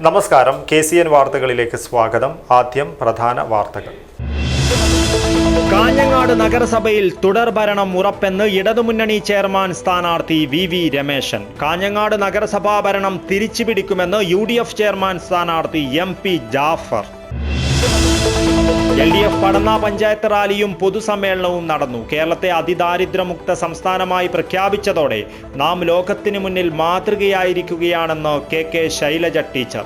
നമസ്കാരം, KCN വാർത്തകളിലേക്ക് സ്വാഗതം. ആദ്യം പ്രധാന വാർത്തകൾ. കാഞ്ഞങ്ങാട് നഗരസഭയിൽ തുടർഭരണം ഉറപ്പെന്ന് ഇടതുമുന്നണി ചെയർമാൻ സ്ഥാനാർത്ഥി VV രമേശൻ. കാഞ്ഞങ്ങാട് നഗരസഭാ ഭരണം തിരിച്ചുപിടിക്കുമെന്ന് UDF ചെയർമാൻ സ്ഥാനാർത്ഥി MP ജാഫർ. LDF പടന്ന പഞ്ചായത്ത് റാലിയും പൊതുസമ്മേളനവും നടന്നു. കേരളത്തെ അതിദാരിദ്ര്യമുക്ത സംസ്ഥാനമായി പ്രഖ്യാപിച്ചതോടെ നാം ലോകത്തിനു മുന്നിൽ മാതൃകയായിരിക്കുകയാണെന്ന് KK ശൈലജ ടീച്ചർ.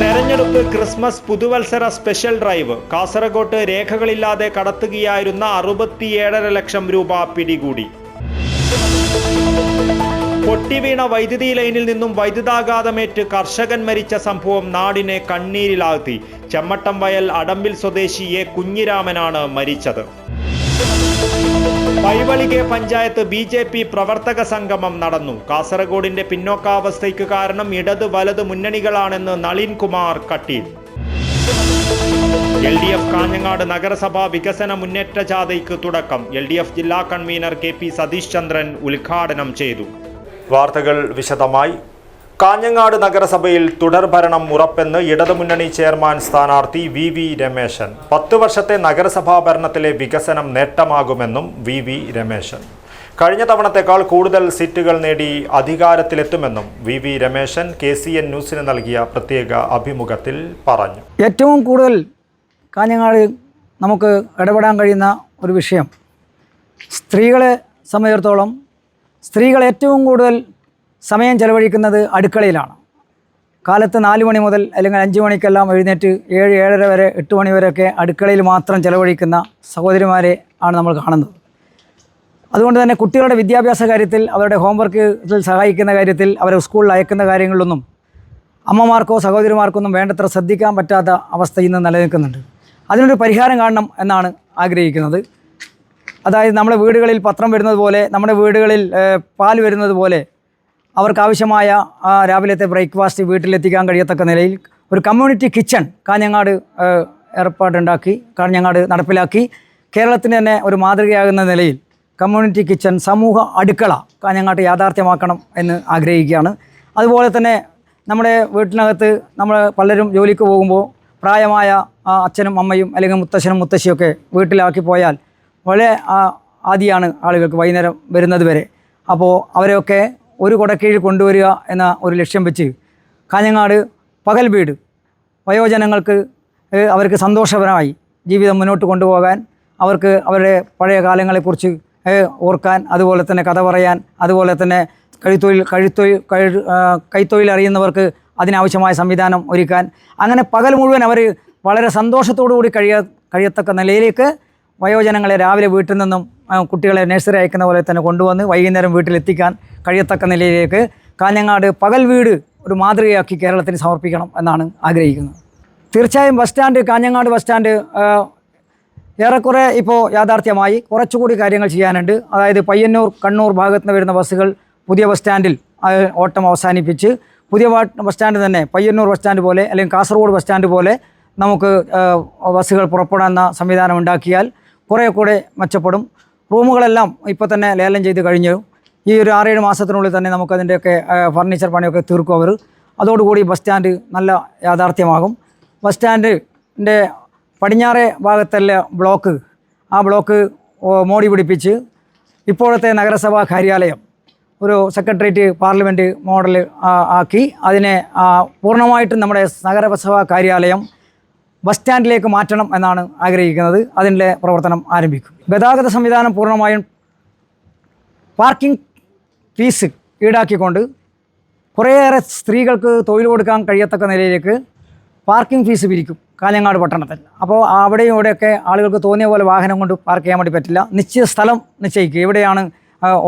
തെരഞ്ഞെടുപ്പ് ക്രിസ്മസ് പുതുവത്സര സ്പെഷ്യൽ ഡ്രൈവ്. കാസർഗോട്ട് രേഖകളില്ലാതെ കടത്തുകയായിരുന്ന 67.5 ലക്ഷം രൂപ പിടികൂടി. പൊട്ടിവീണ വൈദ്യുതി ലൈനിൽ നിന്നും വൈദ്യുതാഘാതമേറ്റ് കർഷകൻ മരിച്ച സംഭവം നാടിനെ കണ്ണീരിലാഴ്ത്തി. ചെമ്മട്ടം വയൽ അടമ്പിൽ സ്വദേശി A കുഞ്ഞിരാമനാണ് മരിച്ചത്. പൈവളികെ പഞ്ചായത്ത് BJP പ്രവർത്തക സംഗമം നടന്നു. കാസർഗോഡിന്റെ പിന്നോക്കാവസ്ഥയ്ക്ക് കാരണം ഇടത് വലത് മുന്നണികളാണെന്ന് നളിൻ കുമാർ കട്ടീൽ. LDF കാഞ്ഞങ്ങാട് നഗരസഭാ വികസന മുന്നേറ്റ ജാഥയ്ക്ക് തുടക്കം. LDF ജില്ലാ കൺവീനർ KP സതീഷ് ചന്ദ്രൻ ഉദ്ഘാടനം ചെയ്തു. വാർത്തകൾ വിശദമായി. കാഞ്ഞങ്ങാട് നഗരസഭയിൽ തുടർഭരണം ഉറപ്പെന്ന് ഇടതുമുന്നണി ചെയർമാൻ സ്ഥാനാർത്ഥി VV രമേശൻ. 10 വർഷത്തെ നഗരസഭാ ഭരണത്തിലെ വികസനം നേട്ടമാകുമെന്നും VV രമേശൻ. കഴിഞ്ഞ തവണത്തേക്കാൾ കൂടുതൽ സീറ്റുകൾ നേടി അധികാരത്തിലെത്തുമെന്നും VV രമേശൻ KCN ന്യൂസിന് നൽകിയ പ്രത്യേക അഭിമുഖത്തിൽ പറഞ്ഞു. ഏറ്റവും കൂടുതൽ കാഞ്ഞങ്ങാട് നമുക്ക് ഇടപെടാൻ കഴിയുന്ന ഒരു വിഷയം സ്ത്രീകളെ സംബന്ധിച്ചിടത്തോളം സ്ത്രീകൾ ഏറ്റവും കൂടുതൽ സമയം ചെലവഴിക്കുന്നത് അടുക്കളയിലാണ്. കാലത്ത് 4 മണി മുതൽ അല്ലെങ്കിൽ 5 മണിക്കെല്ലാം എഴുന്നേറ്റ് 7, 7:30 വരെ 8 മണി വരെയൊക്കെ അടുക്കളയിൽ മാത്രം ചെലവഴിക്കുന്ന സഹോദരിമാരെ ആണ് നമ്മൾ കാണുന്നത്. അതുകൊണ്ട് തന്നെ കുട്ടികളുടെ വിദ്യാഭ്യാസ കാര്യത്തിൽ, അവരുടെ ഹോംവർക്കിൽ സഹായിക്കുന്ന കാര്യത്തിൽ, അവരെ സ്കൂളിൽ അയക്കുന്ന കാര്യങ്ങളിലൊന്നും അമ്മമാർക്കോ സഹോദരിമാർക്കൊന്നും വേണ്ടത്ര ശ്രദ്ധിക്കാൻ പറ്റാത്ത അവസ്ഥ ഇന്ന് നിലനിൽക്കുന്നുണ്ട്. അതിനൊരു പരിഹാരം കാണണം എന്നാണ് ആഗ്രഹിക്കുന്നത്. അതായത് നമ്മുടെ വീടുകളിൽ പത്രം വരുന്നത് പോലെ, നമ്മുടെ വീടുകളിൽ പാൽ വരുന്നത് പോലെ അവർക്കാവശ്യമായ രാവിലത്തെ ബ്രേക്ക്ഫാസ്റ്റ് വീട്ടിലെത്തിക്കാൻ കഴിയത്തക്ക നിലയിൽ ഒരു കമ്മ്യൂണിറ്റി കിച്ചൺ കാഞ്ഞങ്ങാട് കാഞ്ഞങ്ങാട് നടപ്പിലാക്കി കേരളത്തിന് തന്നെ ഒരു മാതൃകയാകുന്ന നിലയിൽ കമ്മ്യൂണിറ്റി കിച്ചൺ, സമൂഹ അടുക്കള കാഞ്ഞങ്ങാട്ട് യാഥാർത്ഥ്യമാക്കണം എന്ന് ആഗ്രഹിക്കുകയാണ്. അതുപോലെ തന്നെ നമ്മുടെ വീട്ടിനകത്ത് നമ്മൾ പലരും ജോലിക്ക് പോകുമ്പോൾ പ്രായമായ അച്ഛനും അമ്മയും അല്ലെങ്കിൽ മുത്തശ്ശനും മുത്തശ്ശിയൊക്കെ വീട്ടിലാക്കി പോയാൽ വളരെ ആദിയാണ് ആളുകൾക്ക് വൈകുന്നേരം വരുന്നത് വരെ. അപ്പോൾ അവരെയൊക്കെ ഒരു കുടക്കീഴിൽ കൊണ്ടുവരിക എന്ന ഒരു ലക്ഷ്യം വെച്ച് കാഞ്ഞങ്ങാട് പകൽ വീട് വയോജനങ്ങൾക്ക് അവർക്ക് സന്തോഷപരമായി ജീവിതം മുന്നോട്ട് കൊണ്ടുപോകാൻ, അവർക്ക് അവരുടെ പഴയ കാലങ്ങളെക്കുറിച്ച് ഓർക്കാൻ, അതുപോലെ തന്നെ കഥ പറയാൻ, അതുപോലെ തന്നെ കൈത്തൊഴിൽ അറിയുന്നവർക്ക് അതിനാവശ്യമായ സംവിധാനം ഒരുക്കാൻ, അങ്ങനെ പകൽ മുഴുവൻ അവർ വളരെ സന്തോഷത്തോടു കൂടി കഴിയത്തക്ക നിലയിലേക്ക് വയോജനങ്ങളെ രാവിലെ വീട്ടിൽ നിന്നും കുട്ടികളെ നഴ്സറി അയക്കുന്ന പോലെ തന്നെ കൊണ്ടുവന്ന് വൈകുന്നേരം വീട്ടിലെത്തിക്കാൻ കഴിയത്തക്ക നിലയിലേക്ക് കാഞ്ഞങ്ങാട് പകൽ വീട് ഒരു മാതൃകയാക്കി കേരളത്തിന് സമർപ്പിക്കണം എന്നാണ് ആഗ്രഹിക്കുന്നത്. തീർച്ചയായും bus stand, Kanhangad bus stand ഏറെക്കുറെ ഇപ്പോൾ യാഥാർത്ഥ്യമായി. കുറച്ചുകൂടി കാര്യങ്ങൾ ചെയ്യാനുണ്ട്. അതായത് പയ്യന്നൂർ, കണ്ണൂർ ഭാഗത്ത് നിന്ന് വരുന്ന ബസ്സുകൾ പുതിയ ബസ് സ്റ്റാൻഡിൽ ഓട്ടം അവസാനിപ്പിച്ച് പുതിയ ബസ് സ്റ്റാൻഡ് തന്നെ പയ്യന്നൂർ ബസ് സ്റ്റാൻഡ് പോലെ അല്ലെങ്കിൽ കാസർഗോഡ് ബസ് സ്റ്റാൻഡ് പോലെ നമുക്ക് ബസ്സുകൾ പുറപ്പെടാവുന്ന സംവിധാനം ഉണ്ടാക്കിയാൽ കുറേ കൂടെ മെച്ചപ്പെടും. റൂമുകളെല്ലാം ഇപ്പോൾ തന്നെ ലേലം ചെയ്ത് കഴിഞ്ഞു. ഈ ഒരു 6-7 മാസത്തിനുള്ളിൽ തന്നെ നമുക്കതിൻ്റെയൊക്കെ ഫർണിച്ചർ പണിയൊക്കെ തീർക്കും അവർ. അതോടുകൂടി ബസ് സ്റ്റാൻഡ് നല്ല യാഥാർത്ഥ്യമാകും. ബസ് സ്റ്റാൻഡിൻ്റെ പടിഞ്ഞാറേ ഭാഗത്തുള്ള ബ്ലോക്ക്, ആ ബ്ലോക്ക് മോടി പിടിപ്പിച്ച് ഇപ്പോഴത്തെ നഗരസഭാ കാര്യാലയം ഒരു സെക്രട്ടേറിയറ്റ് പാർലമെൻറ്റ് മോഡൽ ആക്കി അതിനെ പൂർണ്ണമായിട്ടും നമ്മുടെ നഗരസഭാ കാര്യാലയം ബസ് സ്റ്റാൻഡിലേക്ക് മാറ്റണം എന്നാണ് ആഗ്രഹിക്കുന്നത്. അതിൻ്റെ പ്രവർത്തനം ആരംഭിക്കും. ഗതാഗത സംവിധാനം പൂർണ്ണമായും പാർക്കിംഗ് ഫീസ് ഈടാക്കിക്കൊണ്ട് കുറേയേറെ സ്ത്രീകൾക്ക് തൊഴിൽ കൊടുക്കാൻ കഴിയത്തക്ക നിലയിലേക്ക് പാർക്കിംഗ് ഫീസ് പിരിക്കും കാഞ്ഞങ്ങാട് പട്ടണത്തിൽ. അപ്പോൾ അവിടെയും ഇവിടെയൊക്കെ ആളുകൾക്ക് തോന്നിയ പോലെ വാഹനം കൊണ്ട് പാർക്ക് ചെയ്യാൻ വേണ്ടി പറ്റില്ല. നിശ്ചിത സ്ഥലം നിശ്ചയിക്കുക. എവിടെയാണ്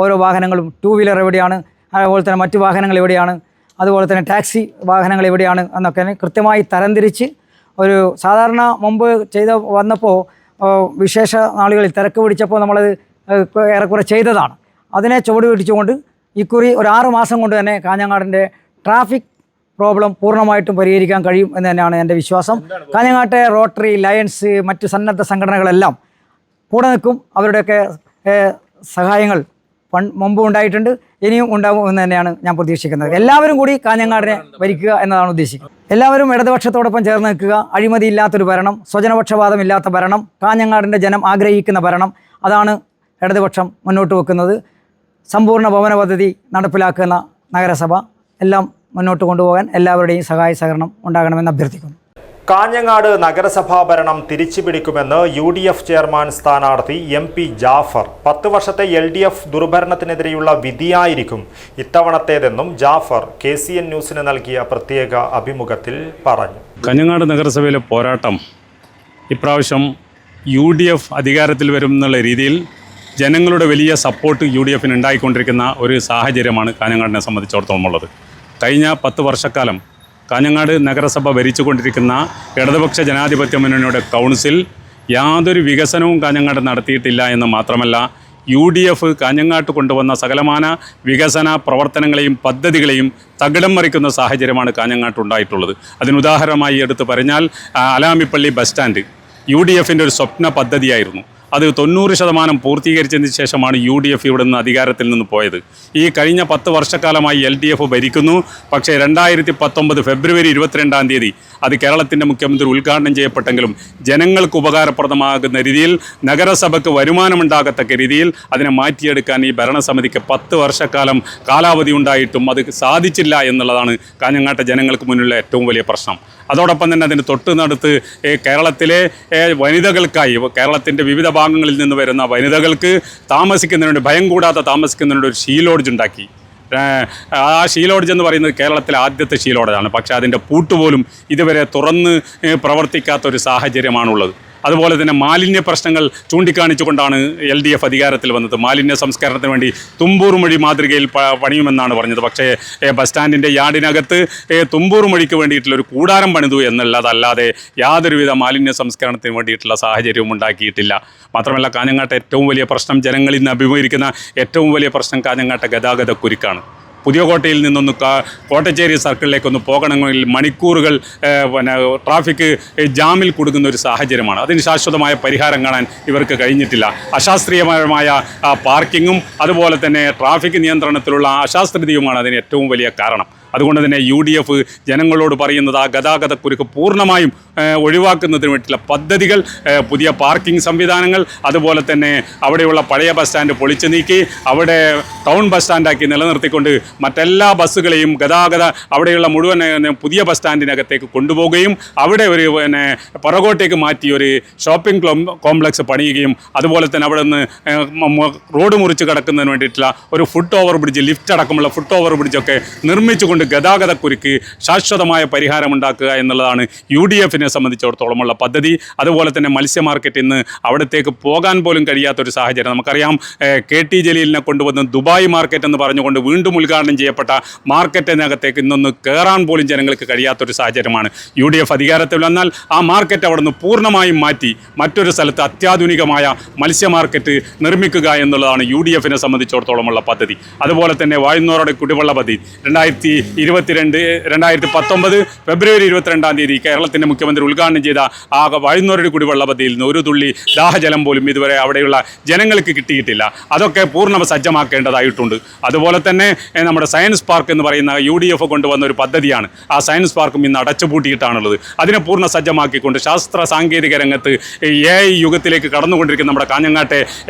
ഓരോ വാഹനങ്ങളും, 2 വീലർ എവിടെയാണ്, അതുപോലെ തന്നെ മറ്റു വാഹനങ്ങൾ എവിടെയാണ്, അതുപോലെ തന്നെ ടാക്സി വാഹനങ്ങൾ എവിടെയാണ് എന്നൊക്കെ കൃത്യമായി തരംതിരിച്ച് ഒരു സാധാരണ മുമ്പ് വന്നപ്പോൾ വിശേഷ നാളുകളിൽ തിരക്ക് പിടിച്ചപ്പോൾ നമ്മളത് ഏറെക്കുറെ ചെയ്തതാണ്. അതിനെ ചുവട് പിടിച്ചുകൊണ്ട് ഇക്കുറി ഒരു 6 മാസം കൊണ്ട് തന്നെ കാഞ്ഞങ്ങാടിൻ്റെ ട്രാഫിക് പ്രോബ്ലം പൂർണ്ണമായിട്ടും പരിഹരിക്കാൻ കഴിയും എന്ന് തന്നെയാണ് എൻ്റെ വിശ്വാസം. കാഞ്ഞങ്ങാട്ടെ റോട്ടറി, ലയൺസ്, മറ്റ് സന്നദ്ധ സംഘടനകളെല്ലാം കൂടെ നിൽക്കും. അവരുടെയൊക്കെ സഹായങ്ങൾ മുമ്പും ഉണ്ടായിട്ടുണ്ട്, ഇനിയും ഉണ്ടാകും എന്ന് തന്നെയാണ് ഞാൻ പ്രതീക്ഷിക്കുന്നത്. എല്ലാവരും കൂടി കാഞ്ഞങ്ങാടിനെ ഭരിക്കുക എന്നതാണ് ഉദ്ദേശിക്കുന്നത്. എല്ലാവരും ഇടതുപക്ഷത്തോടൊപ്പം ചേർന്ന് നിൽക്കുക, അഴിമതിയില്ലാത്തൊരു ഭരണം, സ്വജനപക്ഷപാതമില്ലാത്ത ഭരണം, കാഞ്ഞങ്ങാടിൻ്റെ ജനം ആഗ്രഹിക്കുന്ന ഭരണം, അതാണ് ഇടതുപക്ഷം മുന്നോട്ട് വെക്കുന്നത്. സമ്പൂർണ്ണ ഭവന പദ്ധതി നടപ്പിലാക്കുന്ന നഗരസഭ എല്ലാം മുന്നോട്ട് കൊണ്ടുപോകാൻ എല്ലാവരുടെയും സഹായ സഹകരണം ഉണ്ടാകണമെന്ന് അഭ്യർത്ഥിക്കുന്നു. കാഞ്ഞങ്ങാട് നഗരസഭാ ഭരണം തിരിച്ചുപിടിക്കുമെന്ന് UDF ചെയർമാൻ സ്ഥാനാർത്ഥി MP ജാഫർ. 10 വർഷത്തെ LDF ദുർഭരണത്തിനെതിരെയുള്ള വിധിയായിരിക്കും ഇത്തവണത്തേതെന്നും ജാഫർ KCN ന്യൂസിന് നൽകിയ പ്രത്യേക അഭിമുഖത്തിൽ പറഞ്ഞു. കാഞ്ഞങ്ങാട് നഗരസഭയിലെ പോരാട്ടം ഇപ്രാവശ്യം UDF അധികാരത്തിൽ വരും എന്നുള്ള രീതിയിൽ ജനങ്ങളുടെ വലിയ സപ്പോർട്ട് UDFന് ഉണ്ടായിക്കൊണ്ടിരിക്കുന്ന ഒരു സാഹചര്യമാണ് കാഞ്ഞങ്ങാടിനെ സംബന്ധിച്ചിടത്തോളം ഉള്ളത്. കഴിഞ്ഞ 10 വർഷക്കാലം കാഞ്ഞങ്ങാട് നഗരസഭ ഭരിച്ചുകൊണ്ടിരിക്കുന്ന ഇടതുപക്ഷ ജനാധിപത്യ മുന്നണിയുടെ കൗൺസിൽ യാതൊരു വികസനവും കാഞ്ഞങ്ങാട് നടത്തിയിട്ടില്ല എന്ന് മാത്രമല്ല, UDF കാഞ്ഞങ്ങാട്ട് കൊണ്ടുവന്ന സകലമാന വികസന പ്രവർത്തനങ്ങളെയും പദ്ധതികളെയും തകിടം മറിക്കുന്ന സാഹചര്യമാണ് കാഞ്ഞങ്ങാട്ടുണ്ടായിട്ടുള്ളത്. അതിനുദാഹരണമായി എടുത്തു പറഞ്ഞാൽ അലാമിപ്പള്ളി ബസ് സ്റ്റാൻഡ് UDFൻ്റെ ഒരു സ്വപ്ന പദ്ധതിയായിരുന്നു. അത് 90% പൂർത്തീകരിച്ചതിന് ശേഷമാണ് UDF ഇവിടെ നിന്ന് അധികാരത്തിൽ നിന്ന് പോയത്. ഈ കഴിഞ്ഞ 10 വർഷക്കാലമായി LDF ഭരിക്കുന്നു. പക്ഷേ 2019 ഫെബ്രുവരി 22-ാം തീയതി അത് കേരളത്തിൻ്റെ മുഖ്യമന്ത്രി ഉദ്ഘാടനം ചെയ്യപ്പെട്ടെങ്കിലും ജനങ്ങൾക്ക് ഉപകാരപ്രദമാകുന്ന രീതിയിൽ, നഗരസഭയ്ക്ക് വരുമാനമുണ്ടാകത്തക്ക രീതിയിൽ അതിനെ മാറ്റിയെടുക്കാൻ ഈ ഭരണസമിതിക്ക് 10 വർഷക്കാലം കാലാവധി ഉണ്ടായിട്ടും അത് സാധിച്ചില്ല എന്നുള്ളതാണ് കാഞ്ഞങ്ങാട്ടെ ജനങ്ങൾക്ക് മുന്നിലുള്ള ഏറ്റവും വലിയ പ്രശ്നം. അതോടൊപ്പം തന്നെ അതിന് തൊട്ടുനടുത്ത് കേരളത്തിലെ വനിതകൾക്കായി, കേരളത്തിൻ്റെ വിവിധ ഭാഗങ്ങളിൽ നിന്ന് വരുന്ന വനിതകൾക്ക് താമസിക്കുന്നതിനുണ്ട്, ഭയം കൂടാതെ താമസിക്കുന്നതിനുണ്ട് ഒരു ഷീ ലോഡ്ജ് ഉണ്ടാക്കി. ആ ഷീ ലോഡ്ജ് എന്ന് പറയുന്നത് കേരളത്തിലെ ആദ്യത്തെ ഷീ ലോഡ്ജാണ്. പക്ഷേ അതിൻ്റെ പൂട്ടുപോലും ഇതുവരെ തുറന്ന് പ്രവർത്തിക്കാത്തൊരു സാഹചര്യമാണുള്ളത്. അതുപോലെ തന്നെ മാലിന്യ പ്രശ്നങ്ങൾ ചൂണ്ടിക്കാണിച്ചുകൊണ്ടാണ് LDF അധികാരത്തിൽ വന്നത്. മാലിന്യ സംസ്കരണത്തിന് വേണ്ടി തുമ്പൂർ മൊഴി മാതൃകയിൽ പണിയുമെന്നാണ് പറഞ്ഞത്. പക്ഷേ ബസ് സ്റ്റാൻഡിൻ്റെ യാർഡിനകത്ത് തുമ്പൂർ മൊഴിക്ക് വേണ്ടിയിട്ടുള്ളൊരു കൂടാരം പണിതു എന്നുള്ളതല്ലാതെ യാതൊരുവിധ മാലിന്യ സംസ്കരണത്തിന് വേണ്ടിയിട്ടുള്ള സാഹചര്യവും ഉണ്ടാക്കിയിട്ടില്ല. മാത്രമല്ല, കാഞ്ഞങ്ങാട്ടെ ഏറ്റവും വലിയ പ്രശ്നം, ജനങ്ങൾ ഇന്ന് അഭിമുഖീകരിക്കുന്ന ഏറ്റവും വലിയ പ്രശ്നം കാഞ്ഞങ്ങാട്ടെ ഗതാഗത കുരുക്കാണ്. പുതിയ കോട്ടയിൽ നിന്നൊന്ന് കോട്ടച്ചേരി സർക്കിളിലേക്കൊന്ന് പോകണമെങ്കിൽ മണിക്കൂറുകൾ ട്രാഫിക് ജാമിൽ കുടുങ്ങുന്ന ഒരു സാഹചര്യമാണ്. അതിന് ശാശ്വതമായ പരിഹാരം കാണാൻ ഇവർക്ക് കഴിഞ്ഞിട്ടില്ല. അശാസ്ത്രീയമായ പാർക്കിങ്ങും അതുപോലെ തന്നെ ട്രാഫിക് നിയന്ത്രണത്തിലുള്ള അശാസ്ത്രീയതയുമാണ് അതിന് ഏറ്റവും വലിയ കാരണം. അതുകൊണ്ട് തന്നെ UDF ജനങ്ങളോട് പറയുന്നത് ആ ഗതാഗതക്കുരുക്ക് പൂർണ്ണമായും ഒഴിവാക്കുന്നതിന് വേണ്ടിയിട്ടുള്ള പദ്ധതികൾ, പുതിയ പാർക്കിംഗ് സംവിധാനങ്ങൾ, അതുപോലെ തന്നെ അവിടെയുള്ള പഴയ ബസ് സ്റ്റാൻഡ് പൊളിച്ചു നീക്കി അവിടെ ടൗൺ ബസ് സ്റ്റാൻഡാക്കി നിലനിർത്തിക്കൊണ്ട് മറ്റെല്ലാ ബസ്സുകളെയും അവിടെയുള്ള മുഴുവൻ പുതിയ ബസ് സ്റ്റാൻഡിനകത്തേക്ക് കൊണ്ടുപോവുകയും അവിടെ ഒരു പുറകോട്ടേക്ക് മാറ്റി ഒരു ഷോപ്പിംഗ് കോംപ്ലക്സ് പണിയുകയും അതുപോലെ തന്നെ അവിടെ നിന്ന് റോഡ് മുറിച്ച് കടക്കുന്നതിന് വേണ്ടിയിട്ടുള്ള ഒരു ഫുട് ഓവർ ബ്രിഡ്ജ്, ലിഫ്റ്റ് അടക്കമുള്ള ഫുട് ഓവർ ബ്രിഡ്ജൊക്കെ നിർമ്മിച്ചുകൊണ്ട് ഗതാഗതക്കുരുക്ക് ശാശ്വതമായ പരിഹാരമുണ്ടാക്കുക എന്നുള്ളതാണ് UDFനെ സംബന്ധിച്ചിടത്തോളമുള്ള പദ്ധതി. അതുപോലെ തന്നെ മത്സ്യ മാർക്കറ്റ് ഇന്ന് അവിടത്തേക്ക് പോകാൻ പോലും കഴിയാത്തൊരു സാഹചര്യം. നമുക്കറിയാം, KT ജലീലിനെ കൊണ്ടുവന്ന് ദുബായ് മാർക്കറ്റ് എന്ന് പറഞ്ഞുകൊണ്ട് വീണ്ടും ഉദ്ഘാടനം ചെയ്യപ്പെട്ട മാർക്കറ്റിനകത്തേക്ക് ഇന്നൊന്ന് കയറാൻ പോലും ജനങ്ങൾക്ക് കഴിയാത്തൊരു സാഹചര്യമാണ്. UDF അധികാരത്തിൽ വന്നാൽ ആ മാർക്കറ്റ് അവിടെ നിന്ന് പൂർണ്ണമായും മാറ്റി മറ്റൊരു സ്ഥലത്ത് അത്യാധുനികമായ മത്സ്യ മാർക്കറ്റ് നിർമ്മിക്കുക എന്നുള്ളതാണ് UDFനെ സംബന്ധിച്ചിടത്തോളമുള്ള പദ്ധതി. അതുപോലെ തന്നെ വായുന്നോരുടെ കുടിവെള്ള പദ്ധതി 2019 ഫെബ്രുവരി 22-ാം തീയതി കേരളത്തിൻ്റെ മുഖ്യമന്ത്രി ഉദ്ഘാടനം ചെയ്ത ആ വായുന്നോരുടെ കുടിവെള്ള പദ്ധതിയിൽ നിന്ന് ഒരു തുള്ളി ദാഹജലം പോലും ഇതുവരെ അവിടെയുള്ള ജനങ്ങൾക്ക് കിട്ടിയിട്ടില്ല. അതൊക്കെ പൂർണ്ണ സജ്ജമാക്കേണ്ടതായിട്ടുണ്ട്. അതുപോലെ തന്നെ നമ്മുടെ സയൻസ് പാർക്ക് എന്ന് പറയുന്ന UDF കൊണ്ടുവന്ന ഒരു പദ്ധതിയാണ്. ആ സയൻസ് പാർക്കും ഇന്ന് അടച്ചുപൂട്ടിയിട്ടാണുള്ളത്. അതിനെ പൂർണ്ണ സജ്ജമാക്കിക്കൊണ്ട് ശാസ്ത്ര സാങ്കേതിക രംഗത്ത് AI യുഗത്തിലേക്ക് കടന്നുകൊണ്ടിരിക്കുന്ന നമ്മുടെ കാഞ്ഞങ്ങാട്ടെ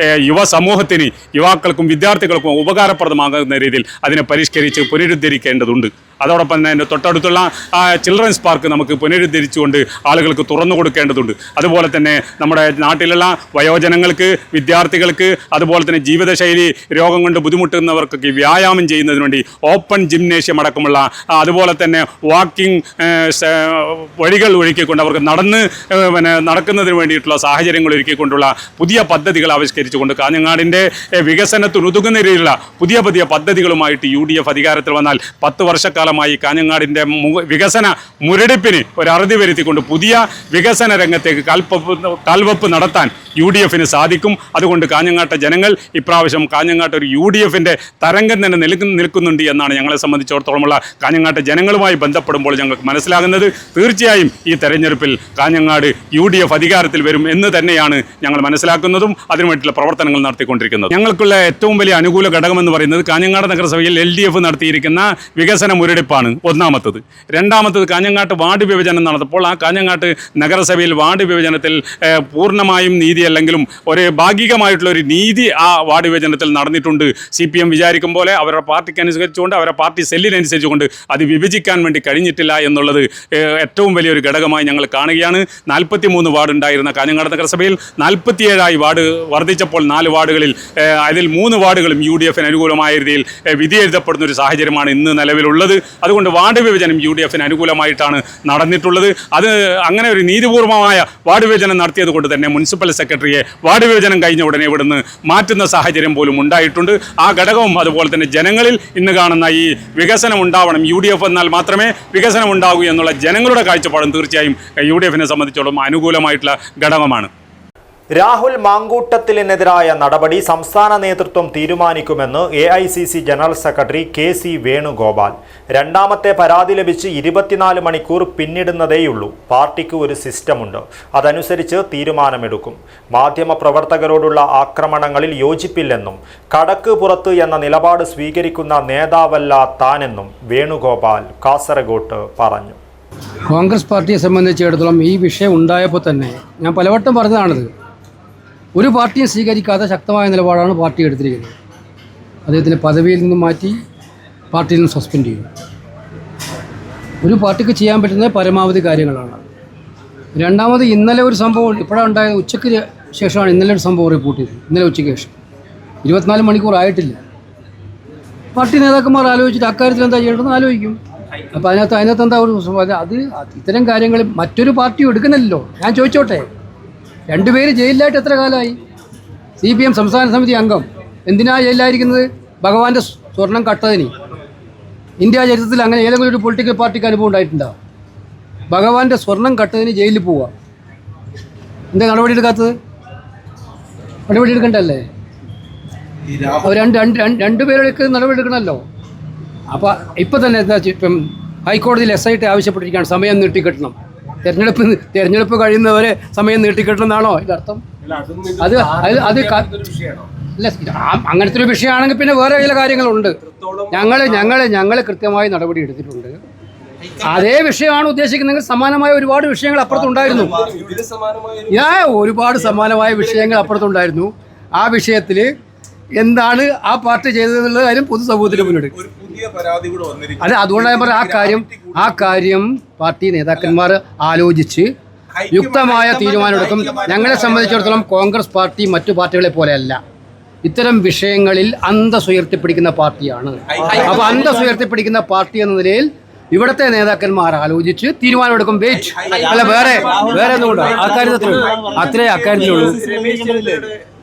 യുവസമൂഹത്തിന്, യുവാക്കൾക്കും വിദ്യാർത്ഥികൾക്കും ഉപകാരപ്രദമാകുന്ന രീതിയിൽ അതിനെ പരിഷ്കരിച്ച് പുനരുദ്ധരിക്കേണ്ടതുണ്ട്. അതോടൊപ്പം തന്നെ അതിൻ്റെ തൊട്ടടുത്തുള്ള ചിൽഡ്രൻസ് പാർക്ക് നമുക്ക് പുനരുദ്ധരിച്ചുകൊണ്ട് ആളുകൾക്ക് തുറന്നു കൊടുക്കേണ്ടതുണ്ട്. അതുപോലെ തന്നെ നമ്മുടെ നാട്ടിലുള്ള വയോജനങ്ങൾക്ക്, വിദ്യാർത്ഥികൾക്ക്, അതുപോലെ തന്നെ ജീവിതശൈലി രോഗം കൊണ്ട് ബുദ്ധിമുട്ടുന്നവർക്കൊക്കെ വ്യായാമം ചെയ്യുന്നതിന് വേണ്ടി ഓപ്പൺ ജിംനേഷ്യം അടക്കമുള്ള, അതുപോലെ തന്നെ വാക്കിംഗ് വഴികൾ ഒരുക്കിക്കൊണ്ട് അവർക്ക് നടക്കുന്നതിന് വേണ്ടിയിട്ടുള്ള സാഹചര്യങ്ങൾ ഒരുക്കിക്കൊണ്ടുള്ള പുതിയ പദ്ധതികൾ ആവിഷ്കരിച്ചുകൊണ്ട് കാഞ്ഞങ്ങാടിൻ്റെ വികസനത്തിനുതകുന്ന രീതിയിലുള്ള പുതിയ പദ്ധതികളുമായിട്ട് UDF അധികാരത്തിൽ വന്നാൽ 10 വർഷക്കാലം കാലമായി കാഞ്ഞങ്ങാടിൻ്റെ വികസന മുരടിപ്പിന് ഒരു അറുതി വരുത്തിക്കൊണ്ട് പുതിയ വികസന രംഗത്തേക്ക് കാൽവെപ്പ് നടത്താൻ UDFന് സാധിക്കും. അതുകൊണ്ട് കാഞ്ഞങ്ങാട്ടെ ജനങ്ങൾ ഇപ്രാവശ്യം കാഞ്ഞങ്ങാട്ട് ഒരു UDFൻ്റെ തരംഗം തന്നെ നിൽക്കുന്നുണ്ട് എന്നാണ് ഞങ്ങളെ സംബന്ധിച്ചിടത്തോളമുള്ള കാഞ്ഞങ്ങാട്ടെ ജനങ്ങളുമായി ബന്ധപ്പെടുമ്പോൾ ഞങ്ങൾക്ക് മനസ്സിലാകുന്നത്. തീർച്ചയായും ഈ തെരഞ്ഞെടുപ്പിൽ കാഞ്ഞങ്ങാട് UDF അധികാരത്തിൽ വരും എന്ന് തന്നെയാണ് ഞങ്ങൾ മനസ്സിലാക്കുന്നതും അതിനുവേണ്ടിയുള്ള പ്രവർത്തനങ്ങൾ നടത്തിക്കൊണ്ടിരിക്കുന്നത്. ഞങ്ങൾക്കുള്ള ഏറ്റവും വലിയ അനുകൂല ഘടകമെന്ന് പറയുന്നത് കാഞ്ഞങ്ങാട് നഗരസഭയിൽ LDF നടത്തിയിരിക്കുന്ന വികസന മുരടിപ്പാണ് ഒന്നാമത്തത്. രണ്ടാമത്തത് കാഞ്ഞങ്ങാട്ട് വാർഡ് വിഭജനം നടന്നപ്പോൾ ആ കാഞ്ഞങ്ങാട്ട് നഗരസഭയിൽ വാർഡ് വിഭജനത്തിൽ പൂർണ്ണമായും നീതി അല്ലെങ്കിലും ഒരു ഭാഗികമായിട്ടുള്ള ഒരു നീതി ആ വാർഡ് വിഭജനത്തിൽ നടന്നിട്ടുണ്ട്. CPM വിചാരിക്കും പോലെ അവരുടെ പാർട്ടിക്ക് അനുസരിച്ചുകൊണ്ട് അവരുടെ പാർട്ടി സെല്ലിനനുസരിച്ചുകൊണ്ട് അത് വിഭജിക്കാൻ വേണ്ടി കഴിഞ്ഞിട്ടില്ല എന്നുള്ളത് ഏറ്റവും വലിയൊരു ഘടകമായി ഞങ്ങൾ കാണുകയാണ്. 43 വാർഡ് ഉണ്ടായിരുന്ന കാഞ്ഞങ്ങാട് നഗരസഭയിൽ 47 വാർഡ് വർദ്ധിച്ചപ്പോൾ 4 വാർഡുകളിൽ അതിൽ 3 വാർഡുകളും UDFന് അനുകൂലമായ രീതിയിൽ വിധി എഴുതപ്പെടുന്ന ഒരു സാഹചര്യമാണ് ഇന്ന് നിലവിലുള്ളത്. അതുകൊണ്ട് വാർഡ് വിഭജനം UDFന് അനുകൂലമായിട്ടാണ് നടന്നിട്ടുള്ളത്. അത് അങ്ങനെ ഒരു നീതിപൂർവമായ വാർഡ് വിഭജനം നടത്തിയത് കൊണ്ട് തന്നെ മുനിസിപ്പൽ സെക്രട്ടറിയെ വാർഡ് വിഭജനം കഴിഞ്ഞ ഉടനെ ഇവിടുന്ന് മാറ്റുന്ന സാഹചര്യം പോലും ഉണ്ടായിട്ടുണ്ട്. ആ ഘടകവും അതുപോലെ തന്നെ ജനങ്ങളിൽ ഇന്ന് കാണുന്ന ഈ വികസനം ഉണ്ടാവണം, UDF എന്നാൽ മാത്രമേ വികസനം ഉണ്ടാകൂ എന്നുള്ള ജനങ്ങളുടെ കാഴ്ചപ്പാടും തീർച്ചയായും UDFനെ സംബന്ധിച്ചോളം അനുകൂലമായിട്ടുള്ള ഘടകമാണ്. രാഹുൽ മാങ്കൂട്ടത്തിലിനെതിരായ നടപടി സംസ്ഥാന നേതൃത്വം തീരുമാനിക്കുമെന്ന് AICC general secretary KC Venugopal. രണ്ടാമത്തെ പരാതി ലഭിച്ച് 24 മണിക്കൂർ പിന്നിടുന്നതേയുള്ളൂ. പാർട്ടിക്ക് ഒരു സിസ്റ്റമുണ്ട്, അതനുസരിച്ച് തീരുമാനമെടുക്കും. മാധ്യമപ്രവർത്തകരോടുള്ള ആക്രമണങ്ങളിൽ യോജിപ്പില്ലെന്നും കടക്ക് പുറത്ത് എന്ന നിലപാട് സ്വീകരിക്കുന്ന നേതാവല്ല താനെന്നും വേണുഗോപാൽ കാസർഗോട്ട് പറഞ്ഞു. കോൺഗ്രസ് പാർട്ടിയെ സംബന്ധിച്ചിടത്തോളം ഈ വിഷയം ഉണ്ടായപ്പോൾ തന്നെ ഞാൻ പലവട്ടം പറഞ്ഞതാണിത്. ഒരു പാർട്ടിയും സ്വീകരിക്കാത്ത ശക്തമായ നിലപാടാണ് പാർട്ടി എടുത്തിരിക്കുന്നത്. അദ്ദേഹത്തിൻ്റെ പദവിയിൽ നിന്നും മാറ്റി പാർട്ടിയിൽ നിന്ന് സസ്പെൻഡ് ചെയ്തു. ഒരു പാർട്ടിക്ക് ചെയ്യാൻ പറ്റുന്ന പരമാവധി കാര്യങ്ങളാണ്. രണ്ടാമത് ഇന്നലെ ഒരു സംഭവം ഇപ്പോഴാണ് ഉണ്ടായത്. ഉച്ചയ്ക്ക് ശേഷമാണ് ഇന്നലെ ഒരു സംഭവം റിപ്പോർട്ട് ചെയ്തത്. ഇന്നലെ ഉച്ചയ്ക്ക് ശേഷം 24 മണിക്കൂർ ആയിട്ടില്ല. പാർട്ടി നേതാക്കന്മാർ ആലോചിച്ചിട്ട് അക്കാര്യത്തിൽ എന്താ ചെയ്യേണ്ടതെന്ന് ആലോചിക്കും. അപ്പോൾ അതിനകത്ത് എന്താ ഒരു അത് ഇത്തരം കാര്യങ്ങൾ മറ്റൊരു പാർട്ടിയും എടുക്കുന്നില്ലല്ലോ. ഞാൻ ചോദിച്ചോട്ടെ, 2 പേര് ജയിലിലായിട്ട് എത്ര കാലമായി? CPM സംസ്ഥാന സമിതി അംഗം എന്തിനാ ജയിലിലായിരിക്കുന്നത്? ഭഗവാന്റെ സ്വർണം കട്ടതിന്. ഇന്ത്യ ചരിത്രത്തിൽ അങ്ങനെ ഏതെങ്കിലും ഒരു പൊളിറ്റിക്കൽ പാർട്ടിക്ക് അനുഭവം ഉണ്ടായിട്ടുണ്ടോ? ഭഗവാന്റെ സ്വർണം കട്ടതിന് ജയിലിൽ പോവുക. എന്താ നടപടി എടുക്കാത്തത്? നടപടി എടുക്കണ്ടല്ലേ? രണ്ട് പേർക്ക് നടപടി എടുക്കണമല്ലോ. അപ്പോൾ ഇപ്പം തന്നെ എന്താ ഇപ്പം ഹൈക്കോടതിയിൽ SIT ആവശ്യപ്പെട്ടിരിക്കുകയാണ് സമയം നീട്ടിക്കിട്ടണം. തെരഞ്ഞെടുപ്പ് കഴിയുന്നവരെ സമയം നീട്ടിക്കിട്ടണം എന്നാണോ ഇതിൻ്റെ അർത്ഥം? അത് അല്ല, അങ്ങനത്തെ ഒരു വിഷയമാണെങ്കിൽ പിന്നെ വേറെ ചില കാര്യങ്ങളുണ്ട്. ഞങ്ങൾ കൃത്യമായി നടപടി എടുത്തിട്ടുണ്ട്. അതേ വിഷയമാണ് ഉദ്ദേശിക്കുന്നതെങ്കിൽ സമാനമായ ഒരുപാട് വിഷയങ്ങൾ അപ്പുറത്തുണ്ടായിരുന്നു. ഒരുപാട് സമാനമായ വിഷയങ്ങൾ അപ്പുറത്തുണ്ടായിരുന്നു. ആ വിഷയത്തിൽ എന്താണ് ആ പാർട്ടി ചെയ്തതെന്നുള്ള കാര്യം പൊതുസമൂഹത്തിന് മുന്നിൽ അതെ. അതുകൊണ്ടാണ് ഞാൻ പറഞ്ഞത് ആ കാര്യം പാർട്ടി നേതാക്കന്മാർ ആലോചിച്ച് യുക്തമായ തീരുമാനമെടുക്കും. ഞങ്ങളെ സംബന്ധിച്ചിടത്തോളം കോൺഗ്രസ് പാർട്ടി മറ്റു പാർട്ടികളെ പോലെയല്ല. ഇത്തരം വിഷയങ്ങളിൽ അന്തസ് ഉയർത്തിപ്പിടിക്കുന്ന പാർട്ടിയാണ്. അപ്പോൾ അന്തസ് ഉയർത്തിപ്പിടിക്കുന്ന പാർട്ടി എന്ന നിലയിൽ ഇവിടുത്തെ നേതാക്കന്മാർ ആലോചിച്ച് തീരുമാനമെടുക്കും. വെയിറ്റ് അല്ല, വേറെ ഒന്നുകൊണ്ടോ അക്കാര്യത്തിലുള്ളൂ.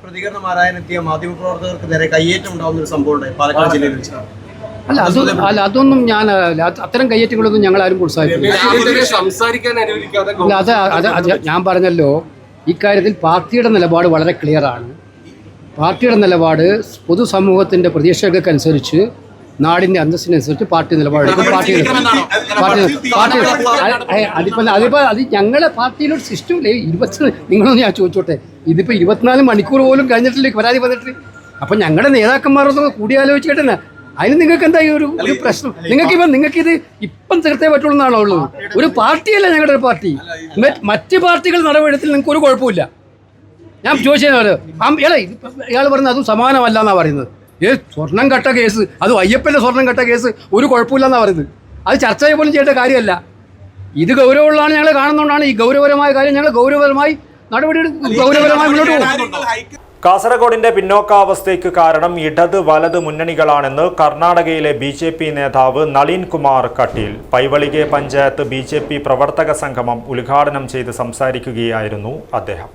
പ്രതികരണം ആരായനെത്തിയ മാധ്യമപ്രവർത്തകർക്ക് നേരെ കയ്യേറ്റം ഉണ്ടാവുന്ന ഒരു സംഭവം ഉണ്ടായി പാലക്കാട് ജില്ലയിൽ വെച്ചാണ്. അതൊന്നും ഞാൻ അത്തരം കയ്യേറ്റങ്ങളൊന്നും ഞങ്ങൾ ആരും പ്രോത്സാഹിപ്പിക്കില്ല. ഞാൻ പറഞ്ഞല്ലോ, ഇക്കാര്യത്തിൽ പാർട്ടിയുടെ നിലപാട് വളരെ ക്ലിയറാണ്. പാർട്ടിയുടെ നിലപാട് പൊതുസമൂഹത്തിൻ്റെ പ്രതീക്ഷകൾക്കനുസരിച്ച് നാടിൻ്റെ അന്തസ്സിനനുസരിച്ച് പാർട്ടി നിലപാടെടുക്കും. അത് ഞങ്ങളെ പാർട്ടിയിലൊരു സിസ്റ്റം ഇല്ലേ? നിങ്ങളൊന്ന് ഞാൻ ചോദിച്ചോട്ടെ, ഇതിപ്പോൾ 24 മണിക്കൂർ പോലും കഴിഞ്ഞിട്ടില്ലേ പരാതി വന്നിട്ട്? അപ്പം ഞങ്ങളുടെ നേതാക്കന്മാരൊന്നും കൂടിയാലോചിച്ചിട്ട് തന്നെ അതിന് നിങ്ങൾക്ക് എന്താ ഈ ഒരു പ്രശ്നം? നിങ്ങൾക്കിത് ഇപ്പം തീർത്തേ പറ്റുള്ളൂ എന്നാണോ ഉള്ളത്? ഒരു പാർട്ടിയല്ല ഞങ്ങളുടെ ഒരു പാർട്ടി. മറ്റ് പാർട്ടികൾ നടപടിയെടുത്തിൽ നിങ്ങൾക്ക് ഒരു കുഴപ്പമില്ല. ഞാൻ ചോദിച്ചത് ഇയാൾ പറഞ്ഞത് അതും സമാനമല്ല എന്നാണ് പറയുന്നത്. സ്വർണം കട്ട കേസ്, അത് അയ്യപ്പൻ്റെ സ്വർണം കട്ട കേസ് ഒരു കുഴപ്പമില്ലെന്നാണ് പറയുന്നത്. അത് ചർച്ച പോലും ചെയ്യേണ്ട കാര്യമല്ല. ഇത് ഗൗരവമുള്ളതാണ് ഞങ്ങൾ കാണുന്നതുകൊണ്ടാണ് ഈ ഗൗരവപരമായ കാര്യം ഞങ്ങൾ ഗൗരവപരമായി ഗൗരവപരമായി മുന്നോട്ട് പോകും. കാസർഗോഡിന്റെ പിന്നോക്കാവസ്ഥയ്ക്ക് കാരണം ഇടത് വലത് മുന്നണികളാണെന്ന് കർണാടകയിലെ BJP നേതാവ് നളിൻ കുമാർ കട്ടീൽ പൈവളികെ പഞ്ചായത്ത് BJP പ്രവർത്തക സംഗമം ഉദ്ഘാടനം ചെയ്ത് സംസാരിക്കുകയായിരുന്നു അദ്ദേഹം.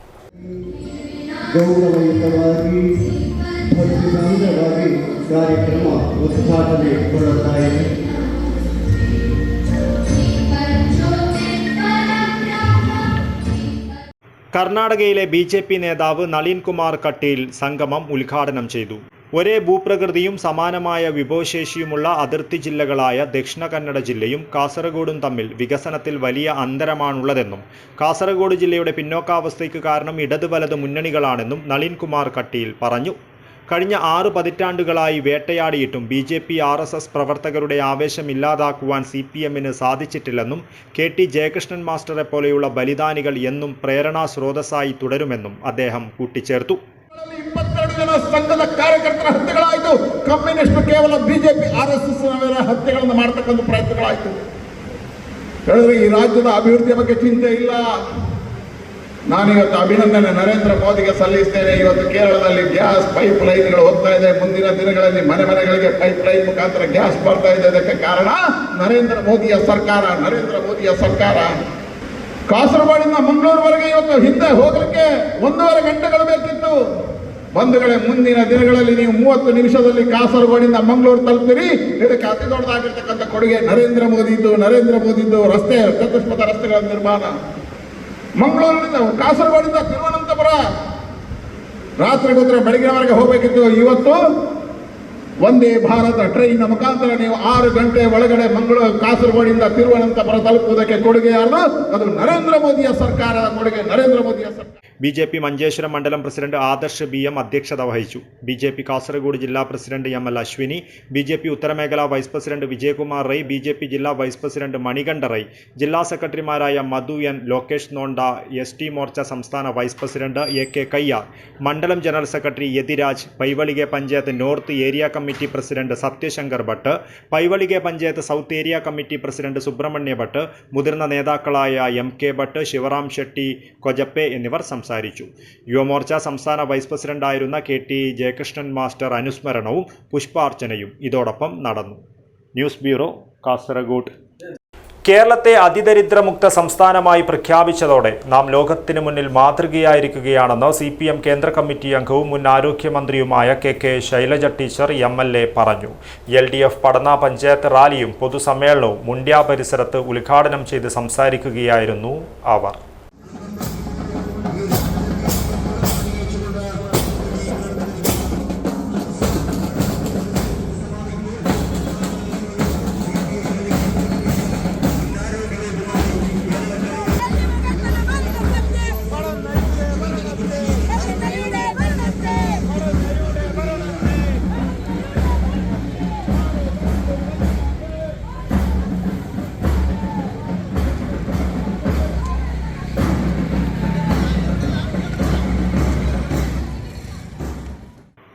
ಕಾರ್ಯಕ್ರಮ ಉದ್ಘಾಟನೆಗೊಳ್ಳುತ್ತಾ ಇದೆ. കർണാടകയിലെ BJP നേതാവ് നളിൻ കുമാർ കട്ടീൽ സംഗമം ഉദ്ഘാടനം ചെയ്തു. ഒരേ ഭൂപ്രകൃതിയും സമാനമായ വിഭവശേഷിയുമുള്ള അതിർത്തി ജില്ലകളായ ദക്ഷിണ കന്നഡ ജില്ലയും കാസർഗോഡും തമ്മിൽ വികസനത്തിൽ വലിയ അന്തരമാണുള്ളതെന്നും കാസർഗോഡ് ജില്ലയുടെ പിന്നോക്കാവസ്ഥയ്ക്ക് കാരണം ഇടത് വലത് മുന്നണികളാണെന്നും നളിൻ കുമാർ കട്ടീൽ പറഞ്ഞു. കഴിഞ്ഞ 6 പതിറ്റാണ്ടുകളായി വേട്ടയാടിയിട്ടും BJP RSS പ്രവർത്തകരുടെ ആവേശം ഇല്ലാതാക്കുവാൻ CPMന് സാധിച്ചിട്ടില്ലെന്നും KT ജയകൃഷ്ണൻ മാസ്റ്ററെ പോലെയുള്ള ബലിദാനികൾ എന്നും പ്രേരണാ സ്രോതസ്സായി തുടരുമെന്നും അദ്ദേഹം കൂട്ടിച്ചേർത്തു. 22 ಜನ ಸಂಘದ ಕಾರ್ಯಕರ್ತರ ಹತ್ಯೆಗಳಾಯಿತು. ಕಮ್ಯುನಿಸ್ಟ್ ಕೇವಲ BJP RSS ಹತ್ಯೆಗಳನ್ನು ಮಾಡತಕ್ಕಂಥ ಪ್ರಯತ್ನಗಳಾಯಿತು. ಹೇಳಿದ್ರೆ ಈ ರಾಜ್ಯದ ಅಭಿವೃದ್ಧಿಯ ಬಗ್ಗೆ ಚಿಂತೆ ಇಲ್ಲ. ನಾನಿವತ್ತು ಅಭಿನಂದನೆ ನರೇಂದ್ರ ಮೋದಿಗೆ ಸಲ್ಲಿಸ್ತೇನೆ. ಇವತ್ತು ಕೇರಳದಲ್ಲಿ ಗ್ಯಾಸ್ ಪೈಪ್ ಲೈನ್ಗಳು ಹೋಗ್ತಾ ಇದೆ. ಮುಂದಿನ ದಿನಗಳಲ್ಲಿ ಮನೆ ಮನೆಗಳಿಗೆ ಪೈಪ್ ಲೈನ್ ಮುಖಾಂತರ ಗ್ಯಾಸ್ ಬರ್ತಾ ಇದೆ. ಇದಕ್ಕೆ ಕಾರಣ ನರೇಂದ್ರ ಮೋದಿಯ ಸರ್ಕಾರ. ಕಾಸರಗೋಡಿಂದ ಮಂಗಳೂರುವರೆಗೆ ಇವತ್ತು ಹಿಂದೆ ಹೋಗಲಿಕ್ಕೆ 1.5 ಗಂಟೆಗಳು ಬೇಕಿತ್ತು. ಬಂಧುಗಳೇ, ಮುಂದಿನ ದಿನಗಳಲ್ಲಿ ನೀವು 30 ನಿಮಿಷದಲ್ಲಿ ಕಾಸರಗೋಡಿಂದ ಮಂಗಳೂರು ತಲುಪ್ತೀರಿ. ಇದಕ್ಕೆ ಅತಿ ದೊಡ್ಡದಾಗಿರ್ತಕ್ಕಂಥ ಕೊಡುಗೆ ನರೇಂದ್ರ ಮೋದಿದ್ದು ರಸ್ತೆ, ಚತುಷ್ಪಥ ರಸ್ತೆಗಳ ನಿರ್ಮಾಣ. ಮಂಗಳೂರಿನಿಂದ ಕಾಸರಗೋಡಿಂದ ತಿರುವನಂತಪುರ ರಾತ್ರಿ ಗೊತ್ತರ ಬೆಳಗಿನವರೆಗೆ ಹೋಗಬೇಕಿತ್ತು. ಇವತ್ತು ಒಂದೇ ಭಾರತ ಟ್ರೈನ್ ಮುಖಾಂತರ ನೀವು 6 ಗಂಟೆ ಒಳಗಡೆ ಕಾಸರಗೋಡಿಂದ ತಿರುವನಂತಪುರ ತಲುಪುವುದಕ್ಕೆ ಕೊಡುಗೆ ಯಾರು? ಅದು ನರೇಂದ್ರ ಮೋದಿಯ ಸರ್ಕಾರದ ಕೊಡುಗೆ. BJP മഞ്ചേശ്വരം മണ്ഡലം പ്രസിഡന്റ് ആദർശ് BM അധ്യക്ഷത വഹിച്ചു. BJP കാസർഗോഡ് ജില്ലാ പ്രസിഡന്റ് ML അശ്വിനി, BJP ഉത്തരമേഖലാ vice president Vijayakumar Rai, BJP ജില്ലാ വൈസ് പ്രസിഡന്റ് മണികണ്ഠ റൈ, ജില്ലാ സെക്രട്ടറിമാരായ മധു N, ലോകേഷ് നോണ്ട, ST മോർച്ച സംസ്ഥാന വൈസ് പ്രസിഡന്റ് AK കയ്യാർ, മണ്ഡലം general secretary Yathiraj, Paivalike panchayat north area committee president Sathyashankar Bhat, Paivalike panchayat south area committee president Subrahmanya Bhat, മുതിർന്ന നേതാക്കളായ MK ഭട്ട്, ശിവറാം ഷെട്ടി കൊജപ്പെ എന്നിവർ സംസാരിച്ചു. യുവമോർച്ച സംസ്ഥാന വൈസ് പ്രസിഡന്റായിരുന്ന KT ജയകൃഷ്ണൻ മാസ്റ്റർ അനുസ്മരണവും പുഷ്പാർച്ചനയും ഇതോടൊപ്പം നടന്നു. News bureau, Kasaragod. കേരളത്തെ അതിദരിദ്രമുക്ത സംസ്ഥാനമായി പ്രഖ്യാപിച്ചതോടെ നാം ലോകത്തിന് മുന്നിൽ മാതൃകയായിരിക്കുകയാണെന്ന് CPM കേന്ദ്ര കമ്മിറ്റി അംഗവും മുൻ ആരോഗ്യമന്ത്രിയുമായ KK ശൈലജ ടീച്ചർ MLA പറഞ്ഞു. LDF പടന്ന പഞ്ചായത്ത് റാലിയും പൊതുസമ്മേളനവും മുണ്ട്യ പരിസരത്ത് ഉദ്ഘാടനം ചെയ്ത് സംസാരിക്കുകയായിരുന്നു അവർ.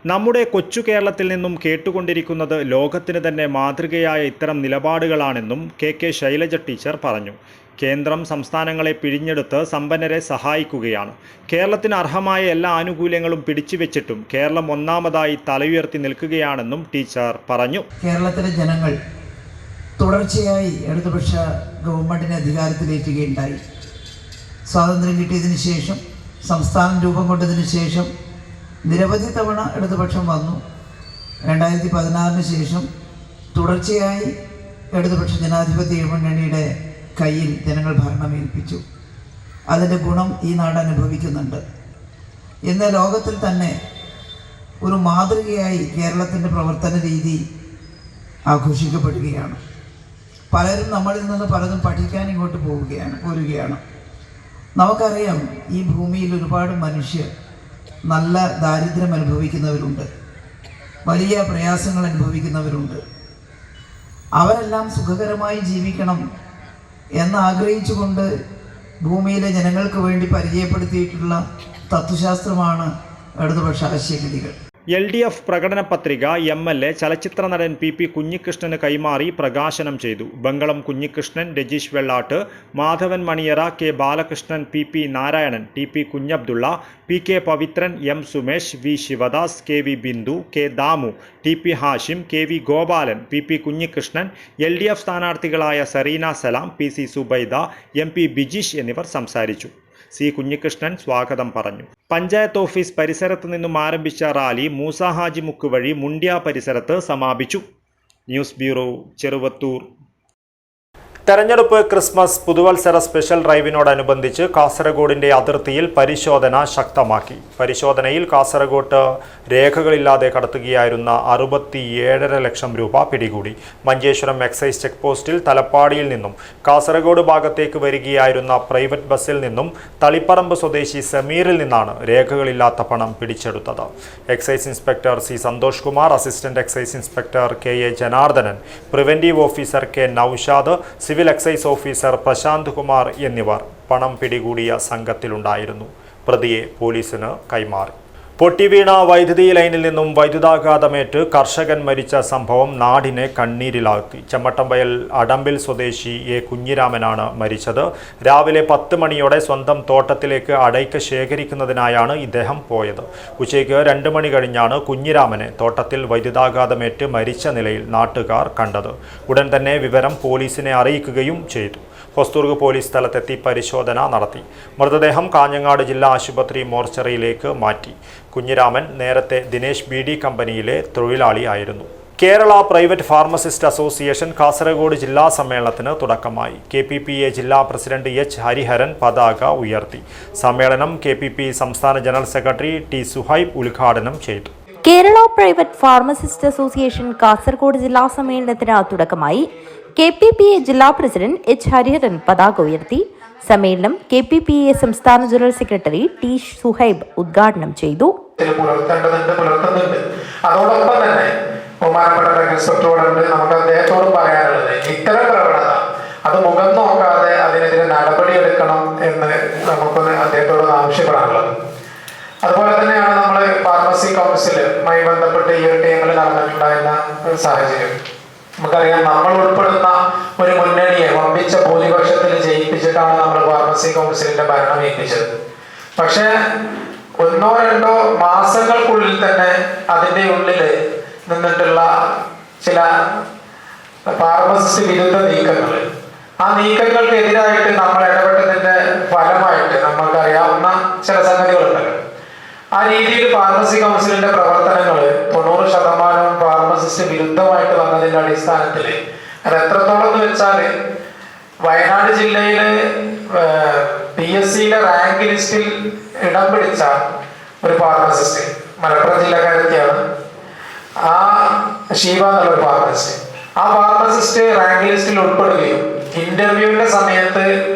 നമ്മുടെ കൊച്ചു കേരളത്തിൽ നിന്നും കേട്ടുകൊണ്ടിരിക്കുന്നത് ലോകത്തിന് തന്നെ മാതൃകയായ ഇത്തരം നിലപാടുകളാണെന്നും KK ശൈലജ ടീച്ചർ പറഞ്ഞു. കേന്ദ്രം സംസ്ഥാനങ്ങളെ പിഴിഞ്ഞെടുത്ത് സമ്പന്നരെ സഹായിക്കുകയാണ്. കേരളത്തിന് അർഹമായ എല്ലാ ആനുകൂല്യങ്ങളും പിടിച്ചുവെച്ചിട്ടും കേരളം ഒന്നാമതായി തലയുയർത്തി നിൽക്കുകയാണെന്നും ടീച്ചർ പറഞ്ഞു. കേരളത്തിലെ ജനങ്ങൾ തുടർച്ചയായി ഇടതുപക്ഷ ഗവൺമെൻറ്റിനെ അധികാരത്തിലേറ്റുകയുണ്ടായി. സ്വാതന്ത്ര്യം കിട്ടിയതിന് ശേഷം, സംസ്ഥാനം രൂപം കൊണ്ടതിന് ശേഷം നിരവധി തവണ ഇടതുപക്ഷം വന്നു. 2016 ശേഷം തുടർച്ചയായി ഇടതുപക്ഷ ജനാധിപത്യ മുന്നണിയുടെ കയ്യിൽ ജനങ്ങൾ ഭരണമേൽപ്പിച്ചു. അതിൻ്റെ ഗുണം ഈ നാട് അനുഭവിക്കുന്നുണ്ട്. ഇന്ന് ലോകത്തിൽ തന്നെ ഒരു മാതൃകയായി കേരളത്തിൻ്റെ പ്രവർത്തന രീതി ആഘോഷിക്കപ്പെടുകയാണ്. പലരും നമ്മളിൽ നിന്ന് പലതും പഠിക്കാൻ ഇങ്ങോട്ട് പോരുകയാണ്. നമുക്കറിയാം, ഈ ഭൂമിയിൽ ഒരുപാട് മനുഷ്യർ നല്ല ദാരിദ്ര്യം അനുഭവിക്കുന്നവരുണ്ട്, വലിയ പ്രയാസങ്ങൾ അനുഭവിക്കുന്നവരുണ്ട്. അവരെല്ലാം സുഖകരമായി ജീവിക്കണം എന്നാഗ്രഹിച്ചുകൊണ്ട് ഭൂമിയിലെ ജനങ്ങൾക്ക് വേണ്ടി പരിചയപ്പെടുത്തിയിട്ടുള്ള തത്വശാസ്ത്രമാണ് ഇടതുപക്ഷ ആശയഗതികൾ. LDF പ്രകടന പത്രിക MLA ചലച്ചിത്ര നടൻ PP കുഞ്ഞികൃഷ്ണന് കൈമാറി പ്രകാശനം ചെയ്തു. ബംഗളം കുഞ്ഞികൃഷ്ണൻ, രജീഷ് വെള്ളാട്ട്, മാധവൻ മണിയറ, K Balakrishnan, PP Narayanan, TP Kunhabdulla, PK Pavithran, M Sumesh, V Sivadas, KV Bindu, K Damu, TP Hashim, KV Gopalan, PP Kunhikrishnan, LDF സ്ഥാനാർത്ഥികളായ Zarina സലാം, PC സുബൈദ, MP ബിജിഷ് എന്നിവർ സംസാരിച്ചു. C കുഞ്ഞികൃഷ്ണൻ സ്വാഗതം പറഞ്ഞു. പഞ്ചായത്ത് ഓഫീസ് പരിസരത്ത് നിന്നും ആരംഭിച്ച റാലി മൂസ ഹാജി മുക്ക് വഴി മുണ്ട്യ പരിസരത്ത് സമാപിച്ചു. News bureau, Cheruvathur. തെരഞ്ഞെടുപ്പ് ക്രിസ്മസ് പുതുവത്സര സ്പെഷ്യൽ ഡ്രൈവിനോടനുബന്ധിച്ച് കാസർഗോഡിന്റെ അതിർത്തിയിൽ പരിശോധന ശക്തമാക്കി. പരിശോധനയിൽ കാസർഗോഡ് രേഖകളില്ലാതെ കടത്തുകയായിരുന്ന 67.5 ലക്ഷം രൂപ പിടികൂടി. മഞ്ചേശ്വരം എക്സൈസ് ചെക്ക് പോസ്റ്റിൽ തലപ്പാടിയിൽ നിന്നും കാസർഗോഡ് ഭാഗത്തേക്ക് വരികയായിരുന്ന പ്രൈവറ്റ് ബസ്സിൽ നിന്നും തളിപ്പറമ്പ് സ്വദേശി സമീറിൽ നിന്നാണ് രേഖകളില്ലാത്ത പണം പിടിച്ചെടുത്തത്. Excise inspector C Santhosh Kumar, assistant excise inspector K A. Janardhanan, preventive officer K. Naushad, civil excise officer Prashanth Kumar എന്നിവർ പണം പിടികൂടിയ സംഘത്തിലുണ്ടായിരുന്നു. പ്രതിയെ പോലീസിന് കൈമാറി. പൊട്ടിവീണ വൈദ്യുതി ലൈനിൽ നിന്നും വൈദ്യുതാഘാതമേറ്റ് കർഷകൻ മരിച്ച സംഭവം നാടിനെ കണ്ണീരിലാഴ്ത്തി. ചെമ്മട്ടംവയൽ അടമ്പിൽ സ്വദേശി എ. കുഞ്ഞിരാമനാണ് മരിച്ചത്. രാവിലെ 10 മണിയോടെ സ്വന്തം തോട്ടത്തിലേക്ക് അടയ്ക്ക ശേഖരിക്കുന്നതിനായാണ് ഇദ്ദേഹം പോയത്. ഉച്ചയ്ക്ക് 2 മണി കഴിഞ്ഞാണ് കുഞ്ഞിരാമനെ തോട്ടത്തിൽ വൈദ്യുതാഘാതമേറ്റ് മരിച്ച നിലയിൽ നാട്ടുകാർ കണ്ടത്. ഉടൻ തന്നെ വിവരം പോലീസിനെ അറിയിക്കുകയും ചെയ്തു. ഹൊസ്ദുർഗ് പോലീസ് സ്ഥലത്തെത്തി പരിശോധന നടത്തി. മൃതദേഹം കാഞ്ഞങ്ങാട് ജില്ലാ ആശുപത്രി മോർച്ചറിയിലേക്ക് മാറ്റി. കുഞ്ഞിരാമൻ നേരത്തെ ദിനേശ് ബി.ഡി. കമ്പനിയിലെ തൊഴിലാളിയായിരുന്നു. Kerala private pharmacist association Kasaragod ജില്ലാ സമ്മേളനത്തിന് തുടക്കമായി. KPPA ജില്ലാ പ്രസിഡന്റ് എച്ച് ഹരിഹരൻ പതാക ഉയർത്തി. സമ്മേളനം KPP സംസ്ഥാന ജനറൽ സെക്രട്ടറി ടി. സുഹൈബ് ഉദ്ഘാടനം ചെയ്തു. Kerala private pharmacist association Kasaragod ജില്ലാ സമ്മേളനത്തിന് തുടക്കമായി. KPPA ജില്ലാ പ്രസിഡന്റ് എച്ച് ഹരിഹരൻ പതാക ഉയർത്തി. സമ്മേളനം KPPA സംസ്ഥാന ജനറൽ സെക്രട്ടറി ടി. സുഹൈബ് ഉദ്ഘാടനം ചെയ്തു. പുലർത്തുന്നുണ്ട്. അതോടൊപ്പം തന്നെ ബഹുമാനപ്പെട്ട ഇൻസ്പെക്ടറോടുണ്ട് നമുക്ക് അദ്ദേഹത്തോട് പറയാനുള്ളത്, ഇത്തരം പ്രവണത അത് മുഖം നോക്കാതെ അതിനെതിരെ നടപടിയെടുക്കണം എന്ന് നമുക്ക് അദ്ദേഹത്തോട് ആവശ്യപ്പെടാനുള്ളത്. അതുപോലെ തന്നെയാണ് നമ്മൾ ഫാർമസി കൗൺസിലുമായി ബന്ധപ്പെട്ട് ഈ ഒരു ടീമിൽ നടന്നിട്ടുണ്ടായിരുന്ന ഒരു സാഹചര്യം. നമുക്കറിയാം, നമ്മൾ ഉൾപ്പെടുന്ന ഒരു മുന്നണിയെ വമ്പിച്ച ഭൂരിപക്ഷത്തിൽ ജയിപ്പിച്ചിട്ടാണ് നമ്മൾ ഫാർമസി കൗൺസിലിന്റെ ഭരണം ഏൽപ്പിച്ചത്. പക്ഷേ 1-2 മാസങ്ങൾക്കുള്ളിൽ തന്നെ അതിൻ്റെ ഉള്ളിൽ നിന്നിട്ടുള്ള ചില ഫാർമസിസ്റ്റ് വിരുദ്ധ നീക്കങ്ങൾ, ആ നീക്കങ്ങൾക്കെതിരായിട്ട് നമ്മൾ ഇടപെട്ടതിന്റെ ഫലമായിട്ട് നമുക്കറിയാവുന്ന ചില സംഗതികളുണ്ടല്ലോ. ആ രീതിയിൽ ഫാർമസി കൗൺസിലിന്റെ പ്രവർത്തനങ്ങൾ 90% ഫാർമസിസ്റ്റ് വിരുദ്ധമായിട്ട് വന്നതിന്റെ അടിസ്ഥാനത്തിൽ അത് എത്രത്തോളം എന്ന് വെച്ചാൽ, വയനാട് ജില്ലയിലെ PSCയിലെ റാങ്ക് ലിസ്റ്റിൽ ഇടം പിടിച്ച ഒരു ഫാർമസിസ്റ്റ്, മലപ്പുറം ജില്ലക്കാരത്തിയാണ്, ആ ഷീബ എന്നുള്ളൊരു ഫാർമസിസ്റ്റ്. ആ ഫാർമസിസ്റ്റ് റാങ്ക് ലിസ്റ്റിൽ ഉൾപ്പെടുകയും ഇന്റർവ്യൂവിന്റെ സമയത്ത്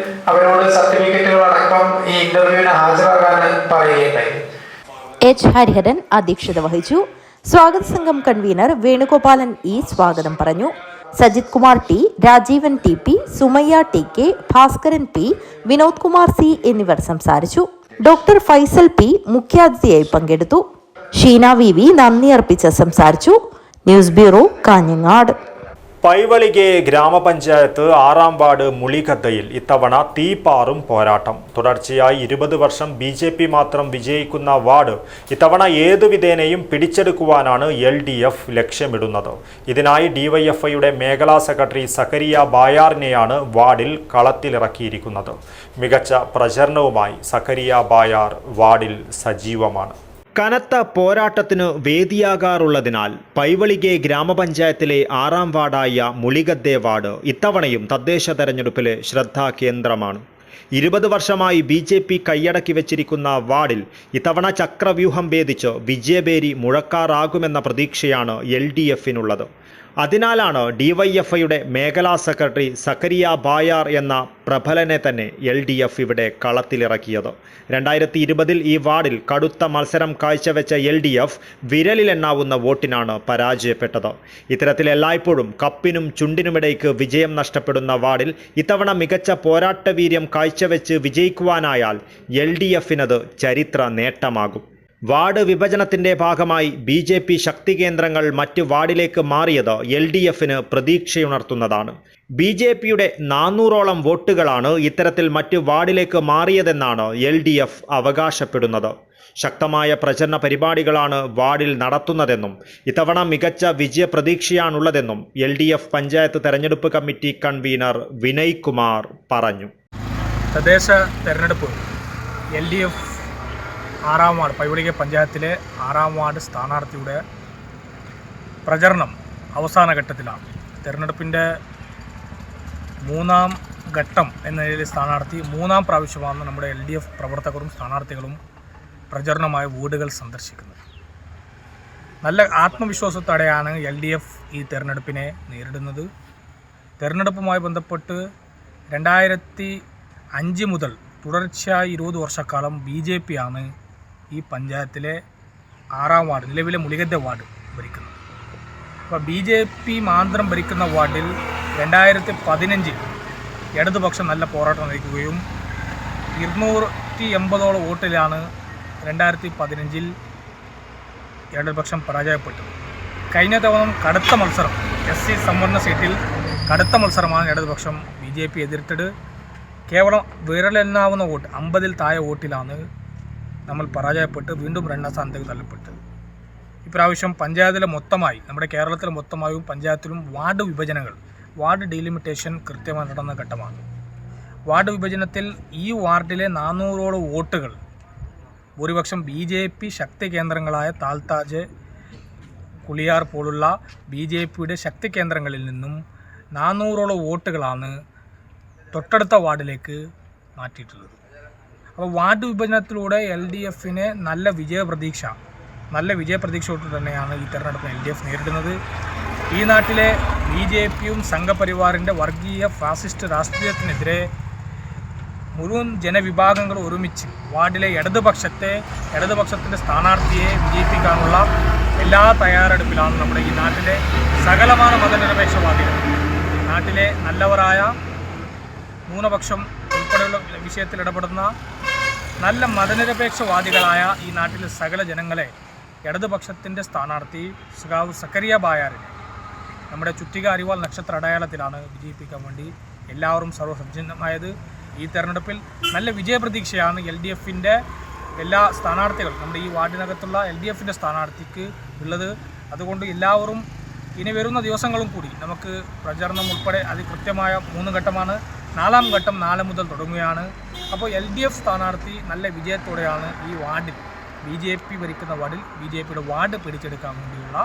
അവരോട് സർട്ടിഫിക്കറ്റുകൾ അടക്കം ഈ ഇന്റർവ്യൂവിന് ഹാജരാകാൻ പറയുകയുണ്ടായി. എച്ച് ഹരിഹരൻ അധ്യക്ഷത വഹിച്ചു. സ്വാഗത സംഘം കൺവീനർ വേണുഗോപാലൻ ഇ സ്വാഗതം പറഞ്ഞു. Sajith Kumar T, Rajeevan TP, Sumayya TK, Bhaskaran P, Vinod Kumar C എന്നിവർ സംസാരിച്ചു. ഡോക്ടർ ഫൈസൽ P മുഖ്യാതിഥിയായി പങ്കെടുത്തു. ഷീന VV നന്ദി അർപ്പിച്ച് സംസാരിച്ചു. News bureau, Kanhangad. പൈവളികെ ഗ്രാമപഞ്ചായത്ത് 6-ാം വാർഡ് മുളിഗദ്ദയിൽ ഇത്തവണ തീപാറും പോരാട്ടം. തുടർച്ചയായി 20 വർഷം BJP മാത്രം വിജയിക്കുന്ന വാർഡ് ഇത്തവണ ഏതു വിധേനയും പിടിച്ചെടുക്കുവാനാണ് LDF ലക്ഷ്യമിടുന്നത്. ഇതിനായി DYFIയുടെ മേഖലാ സെക്രട്ടറി സക്കരിയ ബായാറിനെയാണ് വാർഡിൽ കളത്തിലിറക്കിയിരിക്കുന്നത്. മികച്ച പ്രചരണവുമായി സക്കരിയ ബായാർ വാർഡിൽ സജീവമാണ്. കനത്ത പോരാട്ടത്തിന് വേദിയാകാറുള്ളതിനാൽ പൈവളികെ ഗ്രാമപഞ്ചായത്തിലെ 6-ാം വാർഡായ മുളിഗദ്ദെ വാർഡ് ഇത്തവണയും തദ്ദേശ തെരഞ്ഞെടുപ്പിലെ ശ്രദ്ധാകേന്ദ്രമാണ്. 20 വർഷമായി BJP കൈയടക്കി വെച്ചിരിക്കുന്ന വാർഡിൽ ഇത്തവണ ചക്രവ്യൂഹം ഭേദിച്ച് വിജയഭേരി മുഴക്കാറാകുമെന്ന പ്രതീക്ഷയാണ് LDFിനുള്ളത്. അതിനാലാണ് DYFIയുടെ മേഖലാ സെക്രട്ടറി സക്കരിയ ബായാർ എന്ന പ്രബലനെ തന്നെ LDF ഇവിടെ കളത്തിലിറക്കിയത്. 2020 ഈ വാർഡിൽ കടുത്ത മത്സരം കാഴ്ചവെച്ച LDF വിരലിലെണ്ണാവുന്ന വോട്ടിനാണ് പരാജയപ്പെട്ടത്. ഇത്തരത്തിൽ എല്ലായ്പ്പോഴും കപ്പിനും ചുണ്ടിനുമിടയ്ക്ക് വിജയം നഷ്ടപ്പെടുന്ന വാർഡിൽ ഇത്തവണ മികച്ച പോരാട്ടവീര്യം കാഴ്ചവെച്ച് വിജയിക്കുവാനായാൽ LDFിനത് ചരിത്ര നേട്ടമാകും. വാർഡ് വിഭജനത്തിന്റെ ഭാഗമായി BJP ശക്തി കേന്ദ്രങ്ങൾ മറ്റ് വാർഡിലേക്ക് മാറിയത് LDFിന് പ്രതീക്ഷയുണർത്തുന്നതാണ്. BJPയുടെ 400ഓളം വോട്ടുകളാണ് ഇത്തരത്തിൽ മറ്റ് വാർഡിലേക്ക് മാറിയതെന്നാണ് LDF അവകാശപ്പെടുന്നത്. ശക്തമായ പ്രചരണ പരിപാടികളാണ് വാർഡിൽ നടത്തുന്നതെന്നും ഇത്തവണ മികച്ച വിജയപ്രതീക്ഷയാണുള്ളതെന്നും LDF പഞ്ചായത്ത് തെരഞ്ഞെടുപ്പ് കമ്മിറ്റി കൺവീനർ വിനയ് കുമാർ പറഞ്ഞു. തദ്ദേശ തെരഞ്ഞെടുപ്പ് LDF 6-ാം വാർഡ് പൈവളികെ പഞ്ചായത്തിലെ 6-ാം വാർഡ് സ്ഥാനാർത്ഥിയുടെ പ്രചരണം അവസാന ഘട്ടത്തിലാണ്. തെരഞ്ഞെടുപ്പിൻ്റെ മൂന്നാം ഘട്ടം എന്ന നിലയിൽ സ്ഥാനാർത്ഥി മൂന്നാം പ്രാവശ്യമാണ് നമ്മുടെ LDF പ്രവർത്തകരും സ്ഥാനാർത്ഥികളും പ്രചരണമായ വീടുകൾ സന്ദർശിക്കുന്നത്. നല്ല ആത്മവിശ്വാസത്തോടെയാണ് LDF ഈ തെരഞ്ഞെടുപ്പിനെ നേരിടുന്നത്. തെരഞ്ഞെടുപ്പുമായി ബന്ധപ്പെട്ട് 2005 മുതൽ തുടർച്ചയായി 20 വർഷക്കാലം BJP ആണ് ഈ പഞ്ചായത്തിലെ 6ാം വാർഡ്, നിലവിലെ മുളികദ്ദ വാർഡ് ഭരിക്കുന്നത്. അപ്പോൾ BJP മാത്രം ഭരിക്കുന്ന വാർഡിൽ 2015 ഇടതുപക്ഷം നല്ല പോരാട്ടം നയിക്കുകയും 280ഓളം വോട്ടിലാണ് 2015 ഇടതുപക്ഷം പരാജയപ്പെട്ടത്. കഴിഞ്ഞ തവണ കടുത്ത മത്സരം SC സംവരണ സീറ്റിൽ കടുത്ത മത്സരമാണ് ഇടതുപക്ഷം BJP എതിർത്തത്. കേവലം വിരലെണ്ണാവുന്ന വോട്ട് 50ൽ താഴെ വോട്ടിലാണ് നമ്മൾ പരാജയപ്പെട്ട് വീണ്ടും 2ാം സ്ഥാനത്തേക്ക് തള്ളപ്പെട്ടത്. ഇപ്രാവശ്യം പഞ്ചായത്തിലെ മൊത്തമായി, നമ്മുടെ കേരളത്തിലെ മൊത്തമായും പഞ്ചായത്തിലും വാർഡ് വിഭജനങ്ങൾ, വാർഡ് ഡീലിമിറ്റേഷൻ കൃത്യമായി നടന്ന ഘട്ടമാണ്. വാർഡ് വിഭജനത്തിൽ ഈ വാർഡിലെ 400ഓളം വോട്ടുകൾ ഭൂരിപക്ഷം BJP ശക്തി കേന്ദ്രങ്ങളായ താൽത്താജ്, കുളിയാർ പോലുള്ള BJPയുടെ ശക്തി കേന്ദ്രങ്ങളിൽ നിന്നും 400ഓളം വോട്ടുകളാണ് തൊട്ടടുത്ത വാർഡിലേക്ക് മാറ്റിയിട്ടുള്ളത്. അപ്പോൾ വാർഡ് വിഭജനത്തിലൂടെ LDFന് നല്ല വിജയപ്രതീക്ഷയോട്ട് തന്നെയാണ് ഈ തെരഞ്ഞെടുപ്പ് LDF നേരിടുന്നത്. ഈ നാട്ടിലെ BJPയും സംഘപരിവാറിൻ്റെ വർഗീയ ഫാസിസ്റ്റ് രാഷ്ട്രീയത്തിനെതിരെ മുഴുവൻ ജനവിഭാഗങ്ങൾ ഒരുമിച്ച് വാർഡിലെ ഇടതുപക്ഷത്തിൻ്റെ സ്ഥാനാർത്ഥിയെ വിജയിപ്പിക്കാനുള്ള എല്ലാ തയ്യാറെടുപ്പിലാണ് നമ്മുടെ ഈ നാട്ടിലെ സകലമാന മതനിരപേക്ഷവാദികൾ. നാട്ടിലെ നല്ലവരായ ന്യൂനപക്ഷം ഉൾപ്പെടെയുള്ള വിഷയത്തിൽ ഇടപെടുന്ന നല്ല മതനിരപേക്ഷവാദികളായ ഈ നാട്ടിലെ സകല ജനങ്ങളെ ഇടതുപക്ഷത്തിൻ്റെ സ്ഥാനാർത്ഥി സഖാവ് സക്കറിയ ബായാറിനെ നമ്മുടെ ചുറ്റിക അരിവാൾ നക്ഷത്ര അടയാളത്തിലാണ് വിജയിപ്പിക്കാൻ വേണ്ടി എല്ലാവരും സർവ്വസജ്ജമായത്. ഈ തെരഞ്ഞെടുപ്പിൽ നല്ല വിജയപ്രതീക്ഷയാണ് LDFൻ്റെ എല്ലാ സ്ഥാനാർത്ഥികളും, നമ്മുടെ ഈ വാർഡിനകത്തുള്ള LDFൻ്റെ സ്ഥാനാർത്ഥിക്ക് ഉള്ളത്. അതുകൊണ്ട് എല്ലാവരും ഇനി വരുന്ന ദിവസങ്ങളും കൂടി നമുക്ക് പ്രചരണം ഉൾപ്പെടെ കൃത്യമായ 3 ഘട്ടമാണ്. 4ാം ഘട്ടം 4 മുതൽ തുടങ്ങുകയാണ്. അപ്പോൾ LDF സ്ഥാനാർത്ഥി നല്ല വിജയത്തോടെയാണ് ഈ വാർഡിൽ, BJP ഭരിക്കുന്ന വാർഡിൽ BJPയുടെ വാർഡ് പിടിച്ചെടുക്കാൻ വേണ്ടിയുള്ള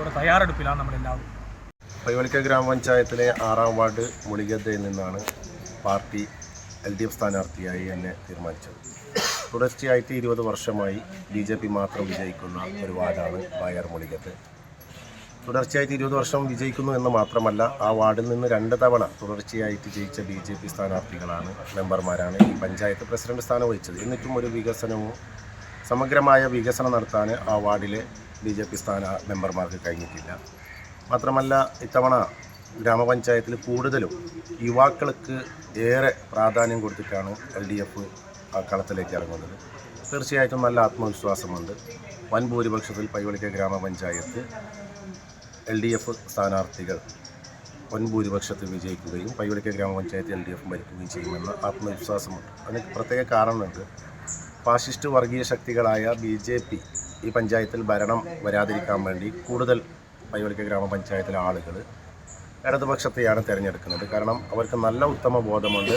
ഒരു തയ്യാറെടുപ്പിലാണ് നമ്മളെല്ലാവരും. പൈവളിക്ക ഗ്രാമപഞ്ചായത്തിലെ 6ാം വാർഡ് മുളികദ്ദയിൽ നിന്നാണ് പാർട്ടി LDF സ്ഥാനാർത്ഥിയായി എന്നെ തീരുമാനിച്ചത്. തുടർച്ചയായിട്ട് 20 വർഷമായി BJP മാത്രം വിജയിക്കുന്ന ഒരു വാർഡാണ് ബായാർ മുളികദ്ദ. തുടർച്ചയായിട്ട് 20 വർഷം വിജയിക്കുന്നു എന്ന് മാത്രമല്ല, ആ വാർഡിൽ നിന്ന് 2 തവണ തുടർച്ചയായിട്ട് ജയിച്ച BJP സ്ഥാനാർത്ഥികളാണ്, മെമ്പർമാരാണ് ഈ പഞ്ചായത്ത് പ്രസിഡന്റ് സ്ഥാനം വഹിച്ചത്. എന്നിട്ടും ഒരു സമഗ്രമായ വികസനം നടത്താൻ ആ വാർഡിലെ BJP മെമ്പർമാർക്ക് കഴിഞ്ഞിട്ടില്ല. മാത്രമല്ല, ഇത്തവണ ഗ്രാമപഞ്ചായത്തിൽ കൂടുതലും യുവാക്കൾക്ക് ഏറെ പ്രാധാന്യം കൊടുത്തിട്ടാണ് LDF ആ കളത്തിലേക്ക് ഇറങ്ങുന്നത്. തീർച്ചയായിട്ടും നല്ല ആത്മവിശ്വാസമുണ്ട്. വൻ ഭൂരിപക്ഷത്തിൽ പൈവളിക്ക ഗ്രാമപഞ്ചായത്ത് LDF സ്ഥാനാർത്ഥികൾ വൻ ഭൂരിപക്ഷത്തിൽ വിജയിക്കുകയും പൈവളിക്ക ഗ്രാമപഞ്ചായത്ത് LDF ഭരിക്കുകയും ചെയ്യുമെന്ന് ആത്മവിശ്വാസമുണ്ട്. അതിന് പ്രത്യേക കാരണമുണ്ട്. ഫാസിസ്റ്റ് വർഗീയ ശക്തികളായ BJP ഈ പഞ്ചായത്തിൽ ഭരണം വരാതിരിക്കാൻ വേണ്ടി കൂടുതൽ പൈവളിക്ക ഗ്രാമപഞ്ചായത്തിലെ ആളുകൾ ഇടതുപക്ഷത്തെയാണ് തിരഞ്ഞെടുക്കുന്നത്. കാരണം അവർക്ക് നല്ല ഉത്തമ ബോധമുണ്ട്.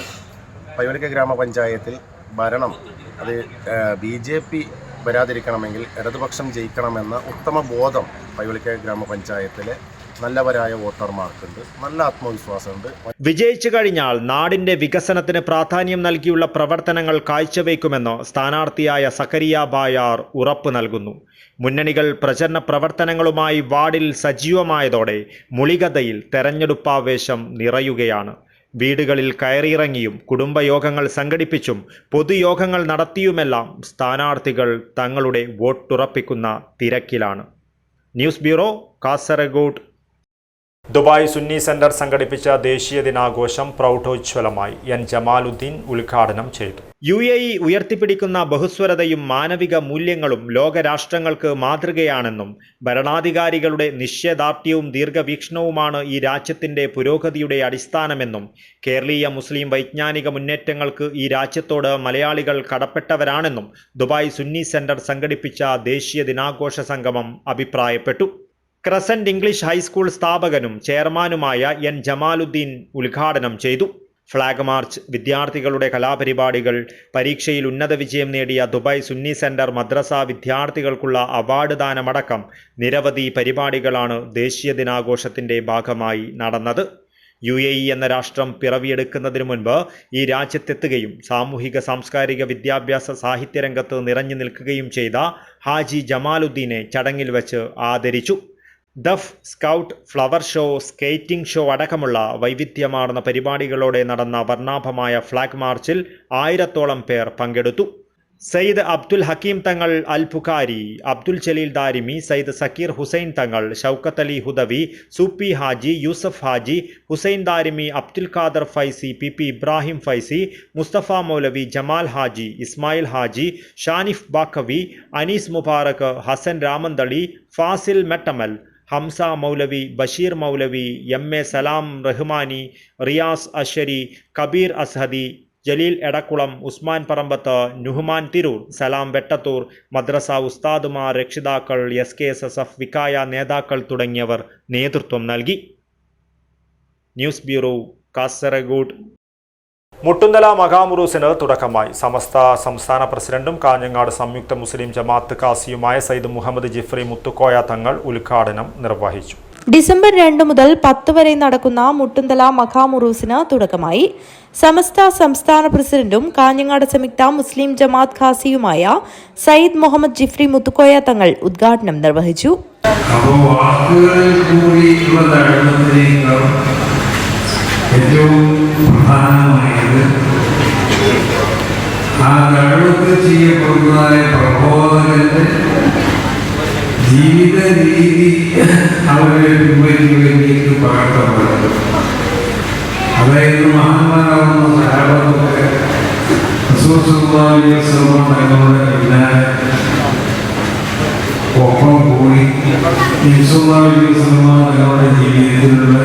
പൈവളിക്ക ഗ്രാമപഞ്ചായത്തിൽ ഭരണം അത് BJP വരാതിരിക്കണമെങ്കിൽ ഇടതുപക്ഷം ജയിക്കണമെന്ന ഉത്തമ ബോധം പൈവളിക്ക ഗ്രാമപഞ്ചായത്തിലെ നല്ലവരായ വോട്ടർമാർക്കുണ്ട്. നല്ല ആത്മവിശ്വാസമുണ്ട്. വിജയിച്ചു കഴിഞ്ഞാൽ നാടിന്റെ വികസനത്തിന് പ്രാധാന്യം നൽകിയുള്ള പ്രവർത്തനങ്ങൾ കാഴ്ചവെക്കുമെന്ന് സ്ഥാനാർത്ഥിയായ സക്കറിയ ബായാർ ഉറപ്പ് നൽകുന്നു. മുന്നണികൾ പ്രചരണ പ്രവർത്തനങ്ങളുമായി വാർഡിൽ സജീവമായതോടെ മുളികദ്ദയിൽ തെരഞ്ഞെടുപ്പാവേശം നിറയുകയാണ്. വീടുകളിൽ കയറിയിറങ്ങിയും കുടുംബയോഗങ്ങൾ സംഘടിപ്പിച്ചും പൊതുയോഗങ്ങൾ നടത്തിയുമെല്ലാം സ്ഥാനാർത്ഥികൾ തങ്ങളുടെ വോട്ടുറപ്പിക്കുന്ന തിരക്കിലാണ്. News bureau, Kasaragod. Dubai Sunni centre സംഘടിപ്പിച്ച ദേശീയ ദിനാഘോഷം പ്രൗഢോജ്വലമായി എൻ ജമാലുദ്ദീൻ ഉദ്ഘാടനം ചെയ്തു. UAE ഉയർത്തിപ്പിടിക്കുന്ന ബഹുസ്വരതയും മാനവിക മൂല്യങ്ങളും ലോകരാഷ്ട്രങ്ങൾക്ക് മാതൃകയാണെന്നും ഭരണാധികാരികളുടെ നിശ്ചയദാർഢ്യവും ദീർഘവീക്ഷണവുമാണ് ഈ രാജ്യത്തിന്റെ പുരോഗതിയുടെ അടിസ്ഥാനമെന്നും കേരളീയ മുസ്ലിം വൈജ്ഞാനിക മുന്നേറ്റങ്ങൾക്ക് ഈ രാജ്യത്തോട് മലയാളികൾ കടപ്പെട്ടവരാണെന്നും ദുബായ് സുന്നി സെന്റർ സംഘടിപ്പിച്ച ദേശീയ ദിനാഘോഷ സംഗമം അഭിപ്രായപ്പെട്ടു. ക്രസന്റ് ഇംഗ്ലീഷ് ഹൈസ്കൂൾ സ്ഥാപകനും ചെയർമാനുമായ എൻ ജമാലുദ്ദീൻ ഉദ്ഘാടനം ചെയ്തു. ഫ്ലാഗ് മാർച്ച്, വിദ്യാർത്ഥികളുടെ കലാപരിപാടികൾ, പരീക്ഷയിൽ ഉന്നത വിജയം നേടിയ ദുബായ് സുന്നി സെന്റർ മദ്രസ വിദ്യാർത്ഥികൾക്കുള്ള അവാർഡ് ദാനമടക്കം നിരവധി പരിപാടികളാണ് ദേശീയ ദിനാഘോഷത്തിന്റെ ഭാഗമായി നടന്നത്. UAE എന്ന രാഷ്ട്രം പിറവിയെടുക്കുന്നതിന് മുൻപ് ഈ രാജ്യത്തെത്തുകയും സാമൂഹിക സാംസ്കാരിക വിദ്യാഭ്യാസ സാഹിത്യരംഗത്ത് നിറഞ്ഞു നിൽക്കുകയും ചെയ്ത ഹാജി ജമാലുദ്ദീനെ ചടങ്ങിൽ വെച്ച് ആദരിച്ചു. ദഫ്, scout, flower show, skating show അടക്കമുള്ള വൈവിധ്യമാർന്ന പരിപാടികളോടെ നടന്ന വർണ്ണാഭമായ ഫ്ലാഗ് മാർച്ചിൽ 1000-ഓളം പേർ പങ്കെടുത്തു. സയ്യിദ് അബ്ദുൽ ഹക്കീം തങ്ങൾ അൽ ബുഖാരി, അബ്ദുൽ ജലീൽ ദാരിമി, സയ്യിദ് സക്കീർ ഹുസൈൻ തങ്ങൾ, ഷൗക്കത്ത് അലി ഹുദവി, സൂപ്പി ഹാജി, യൂസഫ് ഹാജി, ഹുസൈൻ ദാരിമി, അബ്ദുൽ ഖാദർ ഫൈസി, PP ഇബ്രാഹിം ഫൈസി, മുസ്തഫ മൗലവി, ജമാൽ ഹാജി, ഇസ്മായിൽ ഹാജി, ഷാനിഫ് ബാക്കവി, അനീസ് മുബാറക്, ഹസൻ രാമന്തളി, ഫാസിൽ മെട്ടമൽ, ഹംസ മൗലവി, ബഷീർ മൗലവി, MA സലാം റഹ്മാനി, റിയാസ് അഷരി, കബീർ അസ്ഹദി, ജലീൽ എടക്കുളം, ഉസ്മാൻ പറമ്പത്ത്, നുഹ്മാൻ തിരൂർ, സലാം വെട്ടത്തൂർ, മദ്രസ ഉസ്താദുമാർ, രക്ഷിതാക്കൾ, SKSSF വിക്കായ നേതാക്കൾ തുടങ്ങിയവർ നേതൃത്വം നൽകി. News bureau, Kasaragod. മുട്ടുന്തല മഖാമുറൂസിന് തുടക്കമായി. സമസ്ത സംസ്ഥാന പ്രസിഡന്റും കാഞ്ഞങ്ങാട് സംയുക്ത മുസ്ലിം ജമാഅത്ത് കാസിയുമായ സയ്യിദ് മുഹമ്മദ് ജിഫ്രി മുത്തുക്കോയ തങ്ങൾ ഉദ്ഘാടനം നിർവഹിച്ചു. ഡിസംബർ 2 മുതൽ 10 വരെ നടക്കുന്ന മുട്ടുന്തല മഖാമുറൂസിന് തുടക്കമായി. സമസ്ത സംസ്ഥാന പ്രസിഡന്റും കാഞ്ഞങ്ങാട് സംയുക്ത മുസ്ലിം ജമാഅത്ത് ഖാസിയുമായ സയ്യിദ് മുഹമ്മദ് ജിഫ്രി മുത്തുക്കോയ തങ്ങൾ ഉദ്ഘാടനം നിർവഹിച്ചു. ഏറ്റവും പ്രധാനമായത് ആ ദഅവത്ത് ചെയ്യപ്പെടുന്നതായ പ്രബോധകന്റെ ജീവിത രീതി അവരെ പിൻവലിക്കുകയിലേക്ക് പകർത്തപ്പെടുന്നത്. അതായത് മഹാന്മാരാവുന്ന സഹാബത്തൊക്കെ റസൂൽ സല്ലല്ലാഹു അലൈഹി വസല്ലം തങ്ങളുടെ പിന്നാലെ ഒപ്പം കൂടി നബി സല്ലല്ലാഹു അലൈഹി വസല്ലം തങ്ങളുടെ ജീവിതത്തിലുള്ള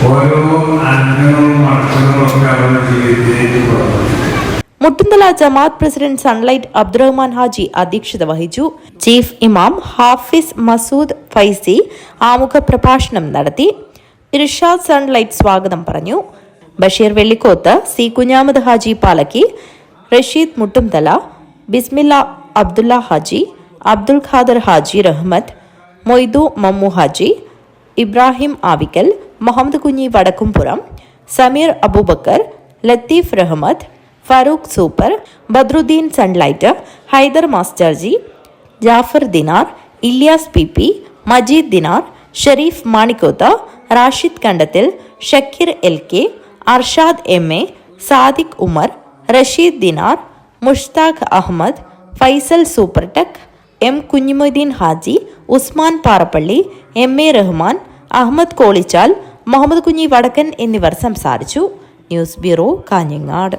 ഓരോ അംഗങ്ങളും അക്ഷരങ്ങളൊക്കെ അവരുടെ ജീവിതത്തിലേക്ക് പറഞ്ഞു. മുട്ടുന്തല ജമാഅത്ത് പ്രസിഡന്റ് സൺലൈറ്റ് അബ്ദുറഹ്മാൻ ഹാജി അധ്യക്ഷത വഹിച്ചു. ചീഫ് ഇമാം ഹാഫിസ് മസൂദ് ഫൈസി ആമുഖ പ്രഭാഷണം നടത്തി. ഇർഷാദ് സൺലൈറ്റ് സ്വാഗതം പറഞ്ഞു. ബഷീർ വെള്ളിക്കോത്ത്, C കുഞ്ഞാമത് ഹാജി പാലക്കി, റഷീദ് മുട്ടുംതല, ബിസ്മില്ല അബ്ദുല്ല ഹാജി, അബ്ദുൽ ഖാദർ ഹാജി റഹ്മത്ത്, മൊയ്തു മമ്മു ഹാജി, ഇബ്രാഹിം ആവിക്കൽ, മുഹമ്മദ് കുഞ്ഞി വടക്കുംപുറം, സമീർ അബൂബക്കർ, ലത്തീഫ് റഹ്മത്ത്, ഫാറൂഖ് സൂപ്പർ, ബദ്രുദ്ദീൻ സൺലൈറ്റ്, ഹൈദർ മാസ്റ്റർജി, ജാഫർ ദിനാർ, ഇല്യാസ് PP, മജീദ് ദിനാർ, ഷരീഫ് മാണിക്കോത്ത്, റാഷിദ് കണ്ടത്തിൽ, ഷക്കീർ LK, അർഷാദ് MA, സാദിഖ് ഉമർ, റഷീദ് ദിനാർ, മുഷ്താഖ് അഹമ്മദ്, ഫൈസൽ സൂപ്പർടെക്, M കുഞ്ഞിമൊയ്തീൻ ഹാജി, ഉസ്മാൻ പാറപ്പള്ളി, MA റഹ്മാൻ, അഹമ്മദ് കോളിച്ചാൽ, മുഹമ്മദ് കുഞ്ഞി വടക്കൻ എന്നിവർ സംസാരിച്ചു. News bureau, Kanhangad.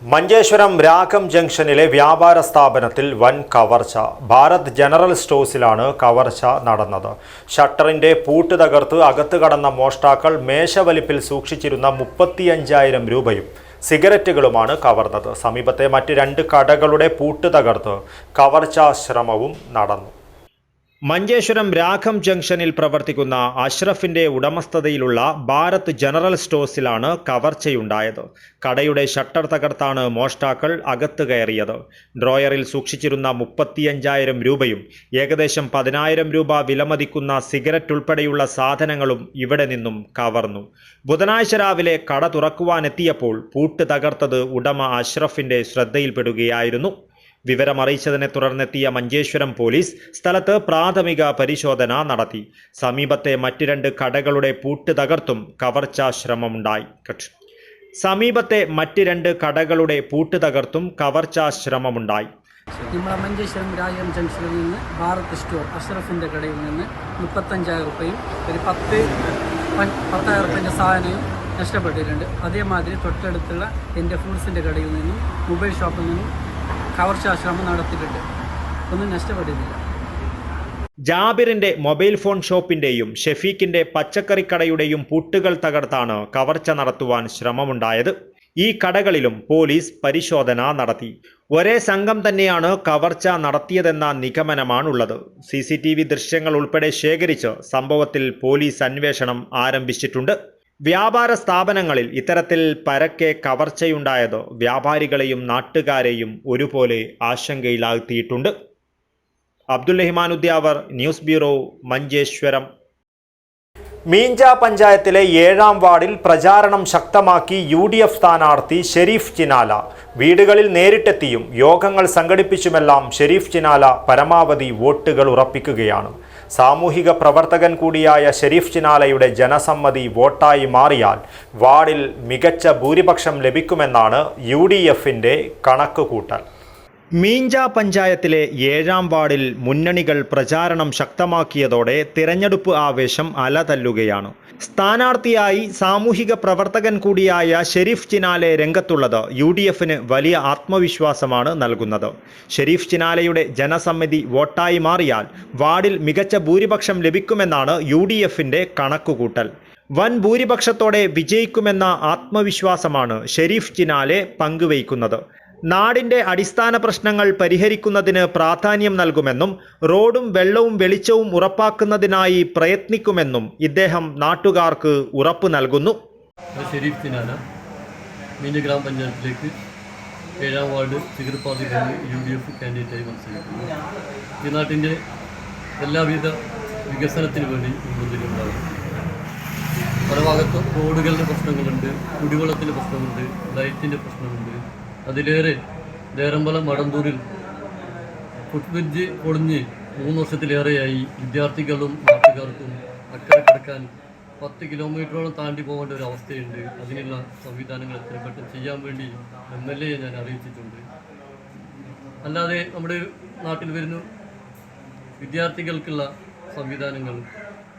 മഞ്ചേശ്വരം രാഗം ജംഗ്ഷനിലെ വ്യാപാര സ്ഥാപനത്തിൽ വൻ കവർച്ച. ഭാരത് ജനറൽ സ്റ്റോഴ്സിലാണ് കവർച്ച നടന്നത്. ഷട്ടറിന്റെ പൂട്ട് തകർത്ത് അകത്ത് കടന്ന മോഷ്ടാക്കൾ മേശവലിപ്പിൽ സൂക്ഷിച്ചിരുന്ന 35,000 രൂപയും സിഗരറ്റുകളുമാണ് കവർന്നത്. സമീപത്തെ മറ്റ് 2 കടകളുടെ പൂട്ട് തകർത്ത് കവർച്ചാ ശ്രമവും നടന്നു. മഞ്ചേശ്വരം രാഘം ജംഗ്ഷനിൽ പ്രവർത്തിക്കുന്ന അഷ്റഫിന്റെ ഉടമസ്ഥതയിലുള്ള ഭാരത് ജനറൽ സ്റ്റോഴ്സിലാണ് കവർച്ചയുണ്ടായത്. കടയുടെ ഷട്ടർ തകർത്താണ് മോഷ്ടാക്കൾ അകത്ത് കയറിയത്. ഡ്രോയറിൽ സൂക്ഷിച്ചിരുന്ന 35,000 രൂപയും ഏകദേശം 10,000 രൂപ വിലമതിക്കുന്ന സിഗരറ്റ് ഉൾപ്പെടെയുള്ള സാധനങ്ങളും ഇവിടെ നിന്നും കവർന്നു. ബുധനാഴ്ച രാവിലെ കട തുറക്കുവാനെത്തിയപ്പോൾ പൂട്ട് തകർത്തത് ഉടമ അഷ്റഫിന്റെ ശ്രദ്ധയിൽപ്പെടുകയായിരുന്നു. വിവരമറിയിച്ചതിനെ തുടർന്നെത്തിയ മഞ്ചേശ്വരം പോലീസ് സ്ഥലത്ത് പ്രാഥമിക പരിശോധന നടത്തി. സമീപത്തെ മറ്റ് 2 കടകളുടെ പൂട്ട് തകർത്തും കവർച്ചാ ശ്രമമുണ്ടായി. നമ്മുടെ മഞ്ചേശ്വരം രാജം ജംഗ്ഷനിൽ നിന്ന് ഭാരത് സ്റ്റോർ അഷ്റഫിൻ്റെ കടയിൽ നിന്ന് 35,000 രൂപയും ഒരു 10,000 രൂപേൻ്റെ സാധനവും നഷ്ടപ്പെട്ടിട്ടുണ്ട്. അതേമാതിരി തൊട്ടടുത്തുള്ള എൻ്റെ ഫ്രൂട്ട്സിൻ്റെ കടയിൽ നിന്നും മൊബൈൽ ഷോപ്പിൽ നിന്നും കവർച്ചാ ശ്രമം നടത്തിയിട്ടുണ്ട്. ഒന്നും നഷ്ടപ്പെട്ടിട്ടില്ല. ജാബിറിന്റെ മൊബൈൽ ഫോൺ ഷോപ്പിന്റെയും ഷെഫീഖിന്റെ പച്ചക്കറിക്കടയുടെയും പൂട്ടുകൾ തകർത്താണ് കവർച്ച നടത്തുവാൻ ശ്രമമുണ്ടായത്. ഈ കടകളിലും പോലീസ് പരിശോധന നടത്തി. ഒരേ സംഘം തന്നെയാണ് കവർച്ച നടത്തിയതെന്ന നിഗമനമാണുള്ളത്. CCTV ദൃശ്യങ്ങൾ ഉൾപ്പെടെ ശേഖരിച്ച് സംഭവത്തിൽ പോലീസ് അന്വേഷണം ആരംഭിച്ചിട്ടുണ്ട്. വ്യാപാര സ്ഥാപനങ്ങളിൽ ഇത്തരത്തിൽ പരക്കെ കവർച്ചയുണ്ടായത് വ്യാപാരികളെയും നാട്ടുകാരെയും ഒരുപോലെ ആശങ്കയിലാഴ്ത്തിയിട്ടുണ്ട്. Abdul Rahman Udyavar, news bureau, Manjeshwaram. മീഞ്ച പഞ്ചായത്തിലെ 7-ാം വാർഡിൽ പ്രചാരണം ശക്തമാക്കി UDF സ്ഥാനാർത്ഥി ഷെരീഫ് ചിനാല. വീടുകളിൽ നേരിട്ടെത്തിയും യോഗങ്ങൾ സംഘടിപ്പിച്ചുമെല്ലാം ഷെരീഫ് ചിനാല പരമാവധി വോട്ടുകൾ ഉറപ്പിക്കുകയാണ്. സാമൂഹിക പ്രവർത്തകൻ കൂടിയായ ഷെരീഫ് ചിനാലയുടെ ജനസമ്മതി വോട്ടായി മാറിയാൽ വാർഡിൽ മികച്ച ഭൂരിപക്ഷം ലഭിക്കുമെന്നാണ് UDFന്റെ കണക്കുകൂട്ടൽ. മീഞ്ച പഞ്ചായത്തിലെ 7-ാം വാർഡിൽ മുന്നണികൾ പ്രചാരണം ശക്തമാക്കിയതോടെ തിരഞ്ഞെടുപ്പ് ആവേശം അലതല്ലുകയാണ്. സ്ഥാനാർത്ഥിയായി സാമൂഹിക പ്രവർത്തകൻ കൂടിയായ ഷെരീഫ് ചിനാലെ രംഗത്തുള്ളത് UDFന് വലിയ ആത്മവിശ്വാസമാണ് നൽകുന്നത്. ഷെരീഫ് ചിനാലയുടെ ജനസമ്മതി വോട്ടായി മാറിയാൽ വാർഡിൽ മികച്ച ഭൂരിപക്ഷം ലഭിക്കുമെന്നാണ് UDFന്റെ കണക്കുകൂട്ടൽ. വൻ ഭൂരിപക്ഷത്തോടെ വിജയിക്കുമെന്ന ആത്മവിശ്വാസമാണ് ഷെരീഫ് ചിനാലെ പങ്കുവയ്ക്കുന്നത്. നാടിൻ്റെ അടിസ്ഥാന പ്രശ്നങ്ങൾ പരിഹരിക്കുന്നതിന് പ്രാധാന്യം നൽകുമെന്നും റോഡും വെള്ളവും വെളിച്ചവും ഉറപ്പാക്കുന്നതിനായി പ്രയത്നിക്കുമെന്നും ഇദ്ദേഹം നാട്ടുകാർക്ക് ഉറപ്പു നൽകുന്നു. ഷെരീഫ് ചിനാല മീഞ്ച ഗ്രാമപഞ്ചായത്തിലേക്ക് 7-ാം വാർഡ് ചികിർപ്പാതിക്കാണ് UDF കാൻഡിഡേറ്റായി മത്സരിക്കുന്നു. ഈ നാട്ടിൻ്റെ എല്ലാവിധ വികസനത്തിന് വേണ്ടി മുൻപന്തിയിലുണ്ടാകും. പല ഭാഗത്തും റോഡുകളുടെ പ്രശ്നങ്ങളുണ്ട്, കുടിവെള്ളത്തിൻ്റെ പ്രശ്നമുണ്ട്, ലൈറ്റിൻ്റെ പ്രശ്നമുണ്ട്. അതിലേറെ ദേരമ്പലം മടന്തൂരിൽ ഫുട്ബ്രിഡ്ജ് പൊളിഞ്ഞ് 3 വർഷത്തിലേറെയായി വിദ്യാർത്ഥികളും നാട്ടുകാർക്കും അക്കരെ കിടക്കാൻ 10 കിലോമീറ്ററോളം താണ്ടി പോകേണ്ട ഒരു അവസ്ഥയുണ്ട്. അതിനുള്ള സംവിധാനങ്ങൾ എത്രയും പെട്ടെന്ന് ചെയ്യാൻ വേണ്ടി MLA ഞാൻ അറിയിച്ചിട്ടുണ്ട്. അല്ലാതെ നമ്മുടെ നാട്ടിൽ വരുന്ന വിദ്യാർത്ഥികൾക്കുള്ള സംവിധാനങ്ങൾ,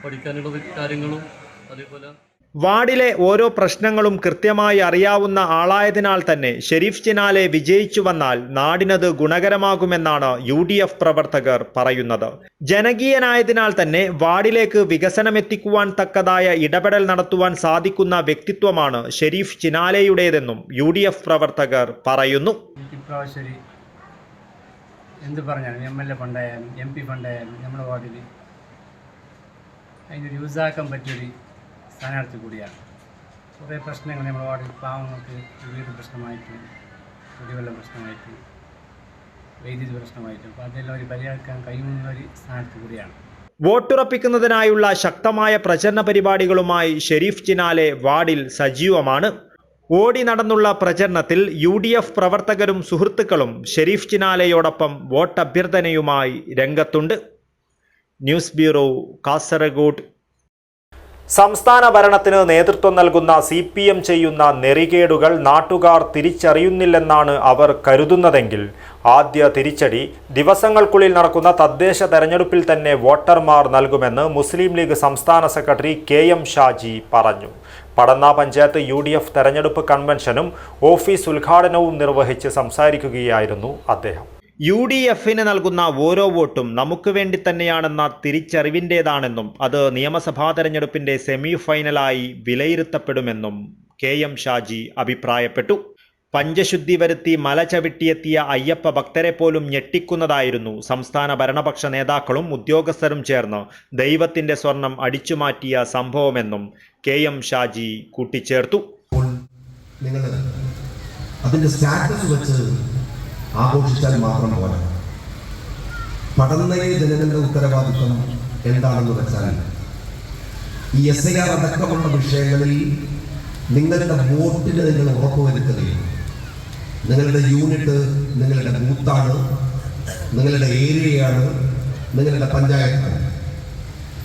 പഠിക്കാനുള്ള കാര്യങ്ങളും അതേപോലെ വാർഡിലെ ഓരോ പ്രശ്നങ്ങളും കൃത്യമായി അറിയാവുന്ന ആളായതിനാൽ തന്നെ ഷെരീഫ് ചിനാലെ വിജയിച്ചു വന്നാൽ നാടിനത് ഗുണകരമാകുമെന്നാണ് UDF പ്രവർത്തകർ പറയുന്നത്. ജനകീയനായതിനാൽ തന്നെ വാർഡിലേക്ക് വികസനമെത്തിക്കുവാൻ തക്കതായ ഇടപെടൽ നടത്തുവാൻ സാധിക്കുന്ന വ്യക്തിത്വമാണ് ഷെരീഫ് ചിനാലയുടേതെന്നും UDF പ്രവർത്തകർ പറയുന്നു. ഇപ്രാവശ്യം എന്ത് പറഞ്ഞാലും MLA ഫണ്ടായാലും MP ഫണ്ടായാലും നമ്മുടെ വാർഡിൽ അതിനൊരു യൂസാക്കാൻ പറ്റിയൊരു സ്ഥാനാർത്ഥി കൂടിയാണ്. കുറേ പ്രശ്നങ്ങൾ നമ്മുടെ വാർഡിൽ പാവങ്ങൾക്ക് വീട് പ്രശ്നമായിട്ടും കുടിവെള്ളം പ്രശ്നമായിട്ടും വൈദ്യുതി പ്രശ്നമായിട്ടും അപ്പോൾ അതെല്ലാം ഒരു പരിഹരിക്കാൻ കഴിയുന്ന ഒരു സ്ഥാനാർത്ഥി കൂടിയാണ്. വോട്ടുറപ്പിക്കുന്നതിനായുള്ള ശക്തമായ പ്രചരണ പരിപാടികളുമായി ഷെരീഫ് ചിനാലെ വാർഡിൽ സജീവമാണ്. ഓടി നടന്നുള്ള പ്രചരണത്തിൽ UDF പ്രവർത്തകരും സുഹൃത്തുക്കളും ഷെരീഫ് ചിനാലയോടൊപ്പം വോട്ടഭ്യർത്ഥനയുമായി രംഗത്തുണ്ട്. News bureau, Kasaragod. സംസ്ഥാന ഭരണത്തിന് നേതൃത്വം നൽകുന്ന CPM ചെയ്യുന്ന നെറികേടുകൾ നാട്ടുകാർ തിരിച്ചറിയുന്നില്ലെന്നാണ് അവർ കരുതുന്നതെങ്കിൽ ആദ്യ തിരിച്ചടി ദിവസങ്ങൾക്കുള്ളിൽ നടക്കുന്ന തദ്ദേശ തെരഞ്ഞെടുപ്പിൽ തന്നെ വോട്ടർമാർ നൽകുമെന്ന് മുസ്ലിം ലീഗ് സംസ്ഥാന സെക്രട്ടറി KM ഷാജി പറഞ്ഞു. പടന്ന പഞ്ചായത്ത് UDF തെരഞ്ഞെടുപ്പ് കൺവെൻഷനും ഓഫീസ് ഉദ്ഘാടനവും നിർവഹിച്ച് സംസാരിക്കുകയായിരുന്നു അദ്ദേഹം. UDFന് നൽകുന്ന ഓരോ വോട്ടും നമുക്ക് വേണ്ടി തന്നെയാണെന്ന തിരിച്ചറിവിൻ്റേതാണെന്നും അത് നിയമസഭാ തെരഞ്ഞെടുപ്പിൻ്റെ സെമി ഫൈനലായി വിലയിരുത്തപ്പെടുമെന്നും KM ഷാജി അഭിപ്രായപ്പെട്ടു. പഞ്ചശുദ്ധി വരുത്തി മല ചവിട്ടിയെത്തിയ അയ്യപ്പ ഭക്തരെ പോലും ഞെട്ടിക്കുന്നതായിരുന്നു സംസ്ഥാന ഭരണപക്ഷ നേതാക്കളും ഉദ്യോഗസ്ഥരും ചേർന്ന് ദൈവത്തിൻ്റെ സ്വർണം അടിച്ചുമാറ്റിയ സംഭവമെന്നും KM ഷാജി കൂട്ടിച്ചേർത്തു. അതിൻ്റെ സ്റ്റാറ്റസ് വെച്ച് ആഘോഷിച്ചാൽ മാത്രം പോലെ പഠനയിലെ ജനങ്ങളുടെ ഉത്തരവാദിത്വം എന്താണെന്ന് വെച്ചാൽ ഈ SIR അടക്കമുള്ള വിഷയങ്ങളിൽ നിങ്ങളുടെ വോട്ടിന് നിങ്ങൾ ഉറപ്പുവരുത്തുകയും നിങ്ങളുടെ യൂണിറ്റ് നിങ്ങളുടെ ബൂത്താണ്, നിങ്ങളുടെ ഏരിയയാണ്, നിങ്ങളുടെ പഞ്ചായത്താണ്.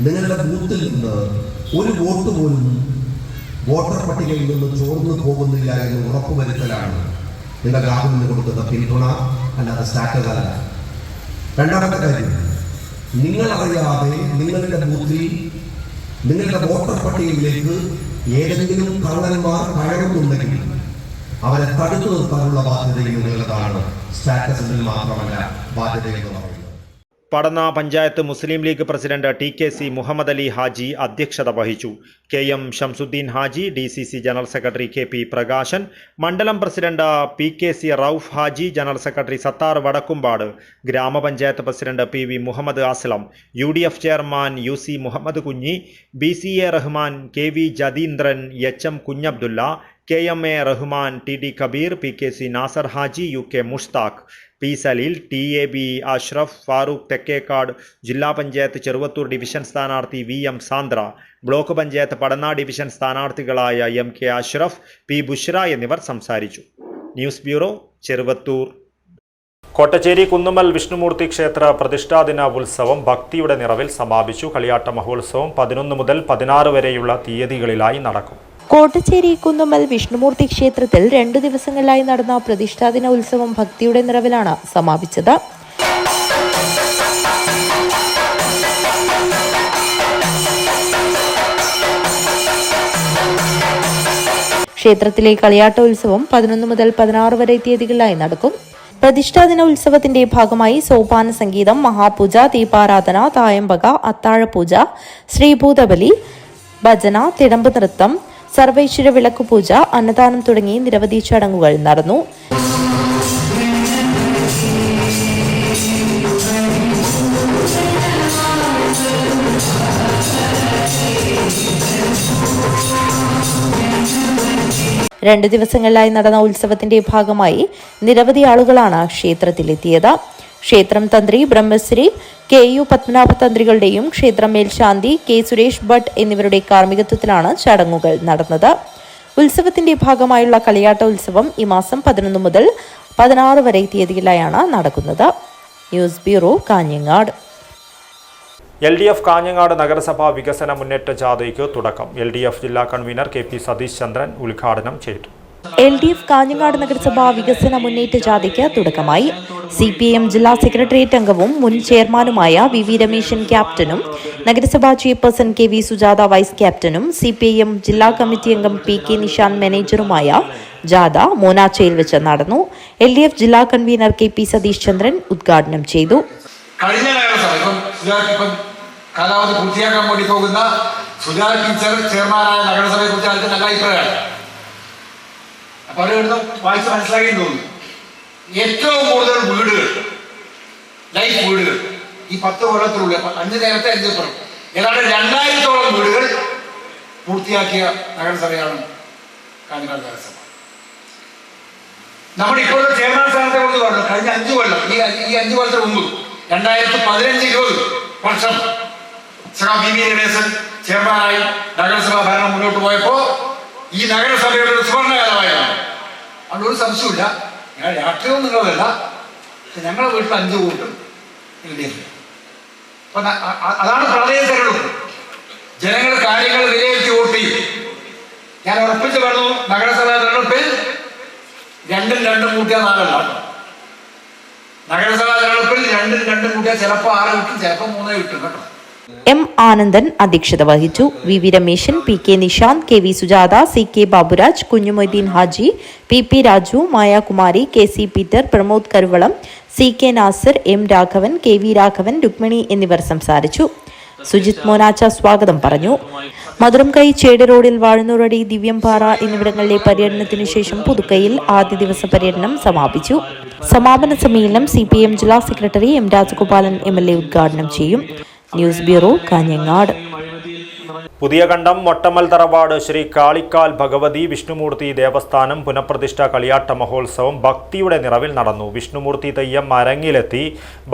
നിങ്ങളുടെ ബൂത്തിൽ നിന്ന് ഒരു വോട്ട് പോലും വോട്ടർ പട്ടികയിൽ നിന്ന് ചോർന്നു പോകുന്നില്ല എന്ന് ഉറപ്പുവരുത്തലാണ് നിങ്ങളുടെ ഗ്രാഹകന് കൊടുക്കുന്ന പിന്തുണ, അല്ലാതെ സ്റ്റാറ്റസ് അല്ല. രണ്ടാമത്തെ കാര്യം, നിങ്ങളറിയാതെ നിങ്ങളുടെ ബൂത്തിൽ നിങ്ങളുടെ വോട്ടർ പട്ടികയിലേക്ക് ഏതെങ്കിലും കള്ളന്മാർ കയറുന്നുണ്ടെങ്കിൽ അവരെ തടുത്തു നിർത്താനുള്ള ബാധ്യതയും നിങ്ങളുടേതാണ്. സ്റ്റാറ്റസിൽ മാത്രമല്ല ബാധ്യതയെന്ന് പറയുന്നത്. Padanna panchayat Muslim League president TKC Muhammad Ali Haji അധ്യക്ഷത വഹിച്ചു. KM Shamsuddin Haji, DCC general secretary KP Prakashan, മണ്ഡലം president PKC Rauf Haji, general secretary Sathar Vadakkumpad, ഗ്രാമപഞ്ചായത്ത് president PV Muhammad Aslam, UDF chairman UC Muhammad Kunhi, BCA Rahman, KV Jatheendran, HM Kunhabdulla, KMA Rahman, TD Kabir, PKC Nasar Haji, UK Mushtaq, P Saleel, TAB Ashraf, Farooq Thekkekkad, ജില്ലാ പഞ്ചായത്ത് ചെറുവത്തൂർ ഡിവിഷൻ സ്ഥാനാർത്ഥി VM Sandra, block panchayat Padanna division സ്ഥാനാർത്ഥികളായ MK അഷ്റഫ്, P ബുഷ്ര എന്നിവർ സംസാരിച്ചു. News bureau, Cheruvathur. Kottacheri Kunnummal Vishnumoorthy ക്ഷേത്ര പ്രതിഷ്ഠാദിന ഉത്സവം ഭക്തിയുടെ നിറവിൽ സമാപിച്ചു. കളിയാട്ട മഹോത്സവം 11 മുതൽ 16 വരെയുള്ള തീയതികളിലായി നടക്കും. കോട്ടച്ചേരി കുന്നുമ്മൽ വിഷ്ണുമൂർത്തി ക്ഷേത്രത്തിൽ 2 ദിവസങ്ങളിലായി നടന്ന പ്രതിഷ്ഠാദിന ഉത്സവം ഭക്തിയുടെ നിറവിലാണ് സമാപിച്ചത്. ക്ഷേത്രത്തിലെ കളിയാട്ട ഉത്സവം 11 മുതൽ 16 വരെ തീയതികളിലായി നടക്കും. പ്രതിഷ്ഠാദിന ഉത്സവത്തിന്റെ ഭാഗമായി സോപാന സംഗീതം, മഹാപൂജ, ദീപാരാധന, തായമ്പക, അത്താഴപൂജ, ശ്രീഭൂതബലി, ഭജന, തിടമ്പ് നൃത്തം, സർവൈശ്വര്യ വിളക്കുപൂജ, അന്നദാനം തുടങ്ങി നിരവധി ചടങ്ങുകൾ നടന്നു. രണ്ട് ദിവസങ്ങളിലായി നടന്ന ഉത്സവത്തിന്റെ ഭാഗമായി നിരവധി ആളുകളാണ് ക്ഷേത്രത്തിലെത്തിയത്. ക്ഷേത്രം തന്ത്രി ബ്രഹ്മശ്രീ KU പത്മനാഭ തന്ത്രികളുടെയും ക്ഷേത്രം മേൽശാന്തി K സുരേഷ് ഭട്ട് എന്നിവരുടെ കാർമ്മികത്വത്തിലാണ് ചടങ്ങുകൾ നടന്നത്. ഉത്സവത്തിന്റെ ഭാഗമായുള്ള കളിയാട്ട ഉത്സവം ഈ മാസം 11 മുതൽ 16 വരെ തീയതികളിലായാണ് നടക്കുന്നത്. News bureau, Kanhangad. LDF Kanhangad നഗരസഭാ വികസന മുന്നേറ്റ ജാഥയ്ക്ക് തുടക്കം. LDF ജില്ലാ കൺവീനർ KP സതീഷ് ചന്ദ്രൻ ഉദ്ഘാടനം ചെയ്തു. LDF കാഞ്ഞങ്ങാട് നഗരസഭാ വികസന മുന്നേറ്റ ജാഥയ്ക്ക് തുടക്കമായി. CPM ജില്ലാ സെക്രട്ടേറിയറ്റ് അംഗവും മുൻ ചെയർമാനുമായ VV രമേശൻ ക്യാപ്റ്റനും നഗരസഭാ ചെയർപേഴ്സൺ KV സുജാത വൈസ് ക്യാപ്റ്റനും CPIM ജില്ലാ കമ്മിറ്റി അംഗം PK നിഷാൻ മാനേജറുമായ ജാഥ മോനാച്ചയിൽ വെച്ച് നടന്നു. LDF ജില്ലാ കൺവീനർ KP സതീഷ് ചന്ദ്രൻ ഉദ്ഘാടനം ചെയ്തു. കഴിഞ്ഞ നഗരസഭ ഇപ്പം കാലാവധി പൂർത്തിയാക്കാൻ വേണ്ടി പോകുന്ന സുജാത ടീച്ചർ ചെയർമാനായ നഗരസഭയെ കുറിച്ച് ആൾക്ക് നല്ല അഭിപ്രായമാണ്. അപ്പൊ അത് ഇവിടുന്ന് വായിച്ച് മനസ്സിലാക്കി തോന്നുന്നു. ഏറ്റവും കൂടുതൽ വീടുകൾ, ലൈഫ് വീടുകൾ ഈ 10 കൊല്ലത്തിലുള്ള 5 നേരത്തെ 5 പുറം ഏതാണ്ട് 2000-ഓളം വീടുകൾ പൂർത്തിയാക്കിയ നഗരസഭയാണ് കാഞ്ഞങ്ങാട് നഗരസഭ. നമ്മുടെ ഇപ്പോഴത്തെ ചെയർമാൻ സ്ഥാനത്തെ കുറിച്ച് പറഞ്ഞു. കഴിഞ്ഞ 5 കൊല്ലം ഈ 5 കൊല്ലത്തിന് മുമ്പ് 2015-20 വർഷം VV രമേശൻ ചെയർമാനായി നഗരസഭാ ഭരണം മുന്നോട്ട് പോയപ്പോൾ ഈ നഗരസഭയുടെ ഒരു സുവർണകാലമായാണ്. അതുകൊണ്ട് ഒരു സംശയമില്ല, ഞാൻ രാഷ്ട്രീയവും നിങ്ങളതല്ല, ഞങ്ങളുടെ വീട്ടിൽ 5 കൂട്ടും അപ്പൊ അതാണ് പ്രാദേശിക തെരഞ്ഞെടുപ്പ്. ജനങ്ങൾ കാര്യങ്ങൾ വിലയിരുത്തി വോട്ട് ചെയ്യും. ഞാൻ ഉറപ്പിച്ച് പറഞ്ഞു, നഗരസഭാ തെരഞ്ഞെടുപ്പിൽ 2 കൂട്ടിയാൽ 4 നഗരസഭാ തെരഞ്ഞെടുപ്പിൽ 2 കൂട്ടിയാൽ ചിലപ്പോൾ 6 കിട്ടും, ചിലപ്പോൾ 3 കിട്ടും കേട്ടോ. M ആനന്ദൻ അധ്യക്ഷത വഹിച്ചു. VV Rameshan, PK Nishanth, KV Sujatha, CK Baburaj, Kunhimoideen Haji, PP Raju, Mayakumari, KC Peter, Pramod Karuvalam, CK Nasir, M Raghavan, KV Raghavan, Rukmini എന്നിവർ സംസാരിച്ചു. സുജിത് മോനാച്ച സ്വാഗതം പറഞ്ഞു. മധുരംകൈ ചേടി റോഡിൽ വാഴന്നൂറടി, ദിവ്യംപാറ എന്നിവിടങ്ങളിലെ പര്യടനത്തിനു ശേഷം പുതുക്കയിൽ ആദ്യ ദിവസ പര്യടനം സമാപിച്ചു. സമാപന സമ്മേളനം CPM ജില്ലാ സെക്രട്ടറി M രാജഗോപാലൻ MLA ഉദ്ഘാടനം ചെയ്യും. News bureau, Kanhangad. പുതിയ കണ്ടം മൊട്ടമ്മൽ തറവാട് ശ്രീ കാളിക്കാൽ ഭഗവതി വിഷ്ണുമൂർത്തി ദേവസ്ഥാനം പുനഃപ്രതിഷ്ഠ കളിയാട്ട മഹോത്സവം ഭക്തിയുടെ നിറവിൽ നടന്നു. വിഷ്ണുമൂർത്തി തെയ്യം അരങ്ങിലെത്തി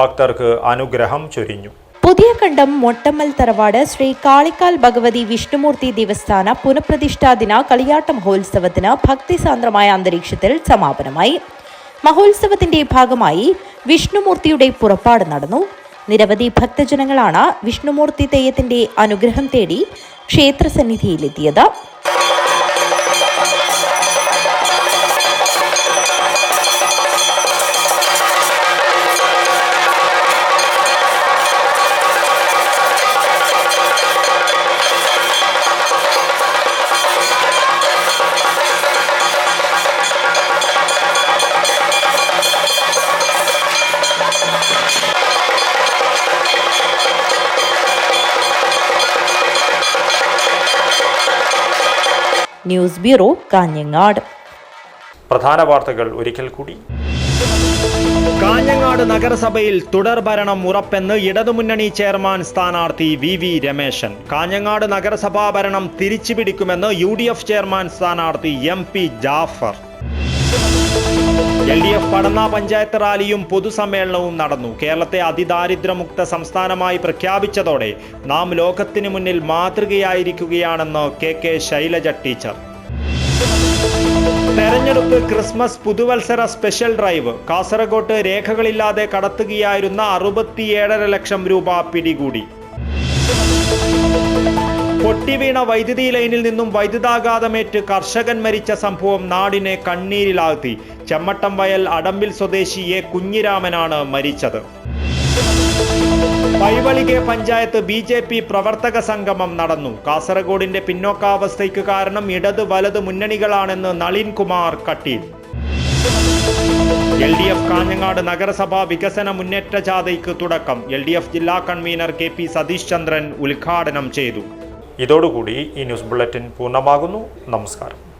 ഭക്തർക്ക് അനുഗ്രഹം ചൊരിഞ്ഞു. പുതിയ കണ്ടം മൊട്ടമ്മൽ തറവാട് ശ്രീ കാളിക്കാൽ ഭഗവതി വിഷ്ണുമൂർത്തി ദേവസ്ഥാന പുനഃപ്രതിഷ്ഠാ ദിന കളിയാട്ട മഹോത്സവത്തിന് ഭക്തിസാന്ദ്രമായ അന്തരീക്ഷത്തിൽ സമാപനമായി. മഹോത്സവത്തിന്റെ ഭാഗമായി വിഷ്ണുമൂർത്തിയുടെ പുറപ്പാട് നടന്നു. നിരവധി ഭക്തജനങ്ങളാണ് വിഷ്ണുമൂർത്തി തെയ്യത്തിന്റെ അനുഗ്രഹം തേടി ക്ഷേത്രസന്നിധിയിലെത്തിയത്. News bureau, Kanhangad. പ്രധാന വാർത്തകൾ ഒരിക്കൽ കൂടി. കാഞ്ഞങ്ങാട് നഗരസഭയിൽ തുടർഭരണം ഉറപ്പെന്ന് ഇടതുമുന്നണി ചെയർമാൻ സ്ഥാനാർത്ഥി വി രമേശൻ. കാഞ്ഞങ്ങാട് നഗരസഭാ ഭരണം തിരിച്ചുപിടിക്കുമെന്ന് UDF ചെയർമാൻ സ്ഥാനാർത്ഥി MP ജാഫർ. LDF പടന്ന പഞ്ചായത്ത് റാലിയും പൊതുസമ്മേളനവും നടന്നു. കേരളത്തെ അതിദാരിദ്ര്യമുക്ത സംസ്ഥാനമായി പ്രഖ്യാപിച്ചതോടെ നാം ലോകത്തിന് മുന്നിൽ മാതൃകയായിരിക്കുകയാണെന്ന് KK ശൈലജ ടീച്ചർ. തെരഞ്ഞെടുപ്പ് ക്രിസ്മസ് പുതുവത്സര സ്പെഷ്യൽ ഡ്രൈവ്. കാസർഗോട്ട് രേഖകളില്ലാതെ കടത്തുകയായിരുന്ന 67.5 ലക്ഷം രൂപ പിടികൂടി. പൊട്ടിവീണ വൈദ്യുതി ലൈനിൽ നിന്നും വൈദ്യുതാഘാതമേറ്റ് കർഷകൻ മരിച്ച സംഭവം നാടിനെ കണ്ണീരിലാഴ്ത്തി. ചെമ്മട്ടം വയൽ അടമ്പിൽ സ്വദേശി എ കുഞ്ഞിരാമനാണ് മരിച്ചത്. പൈവളികെ പഞ്ചായത്ത് BJP പ്രവർത്തക സംഗമം നടന്നു. കാസർഗോഡിന്റെ പിന്നോക്കാവസ്ഥയ്ക്ക് കാരണം ഇടത് വലത് മുന്നണികളാണെന്ന് നളിൻ കുമാർ കട്ടീൽ. LDF കാഞ്ഞങ്ങാട് നഗരസഭാ വികസന മുന്നേറ്റ ജാഥയ്ക്ക് തുടക്കം. LDF ജില്ലാ കൺവീനർ KP സതീഷ് ചന്ദ്രൻ ഉദ്ഘാടനം ചെയ്തു. ഇതോടുകൂടി ഈ ന്യൂസ് ബുള്ളറ്റിൻ പൂർണ്ണമാകുന്നു. നമസ്കാരം.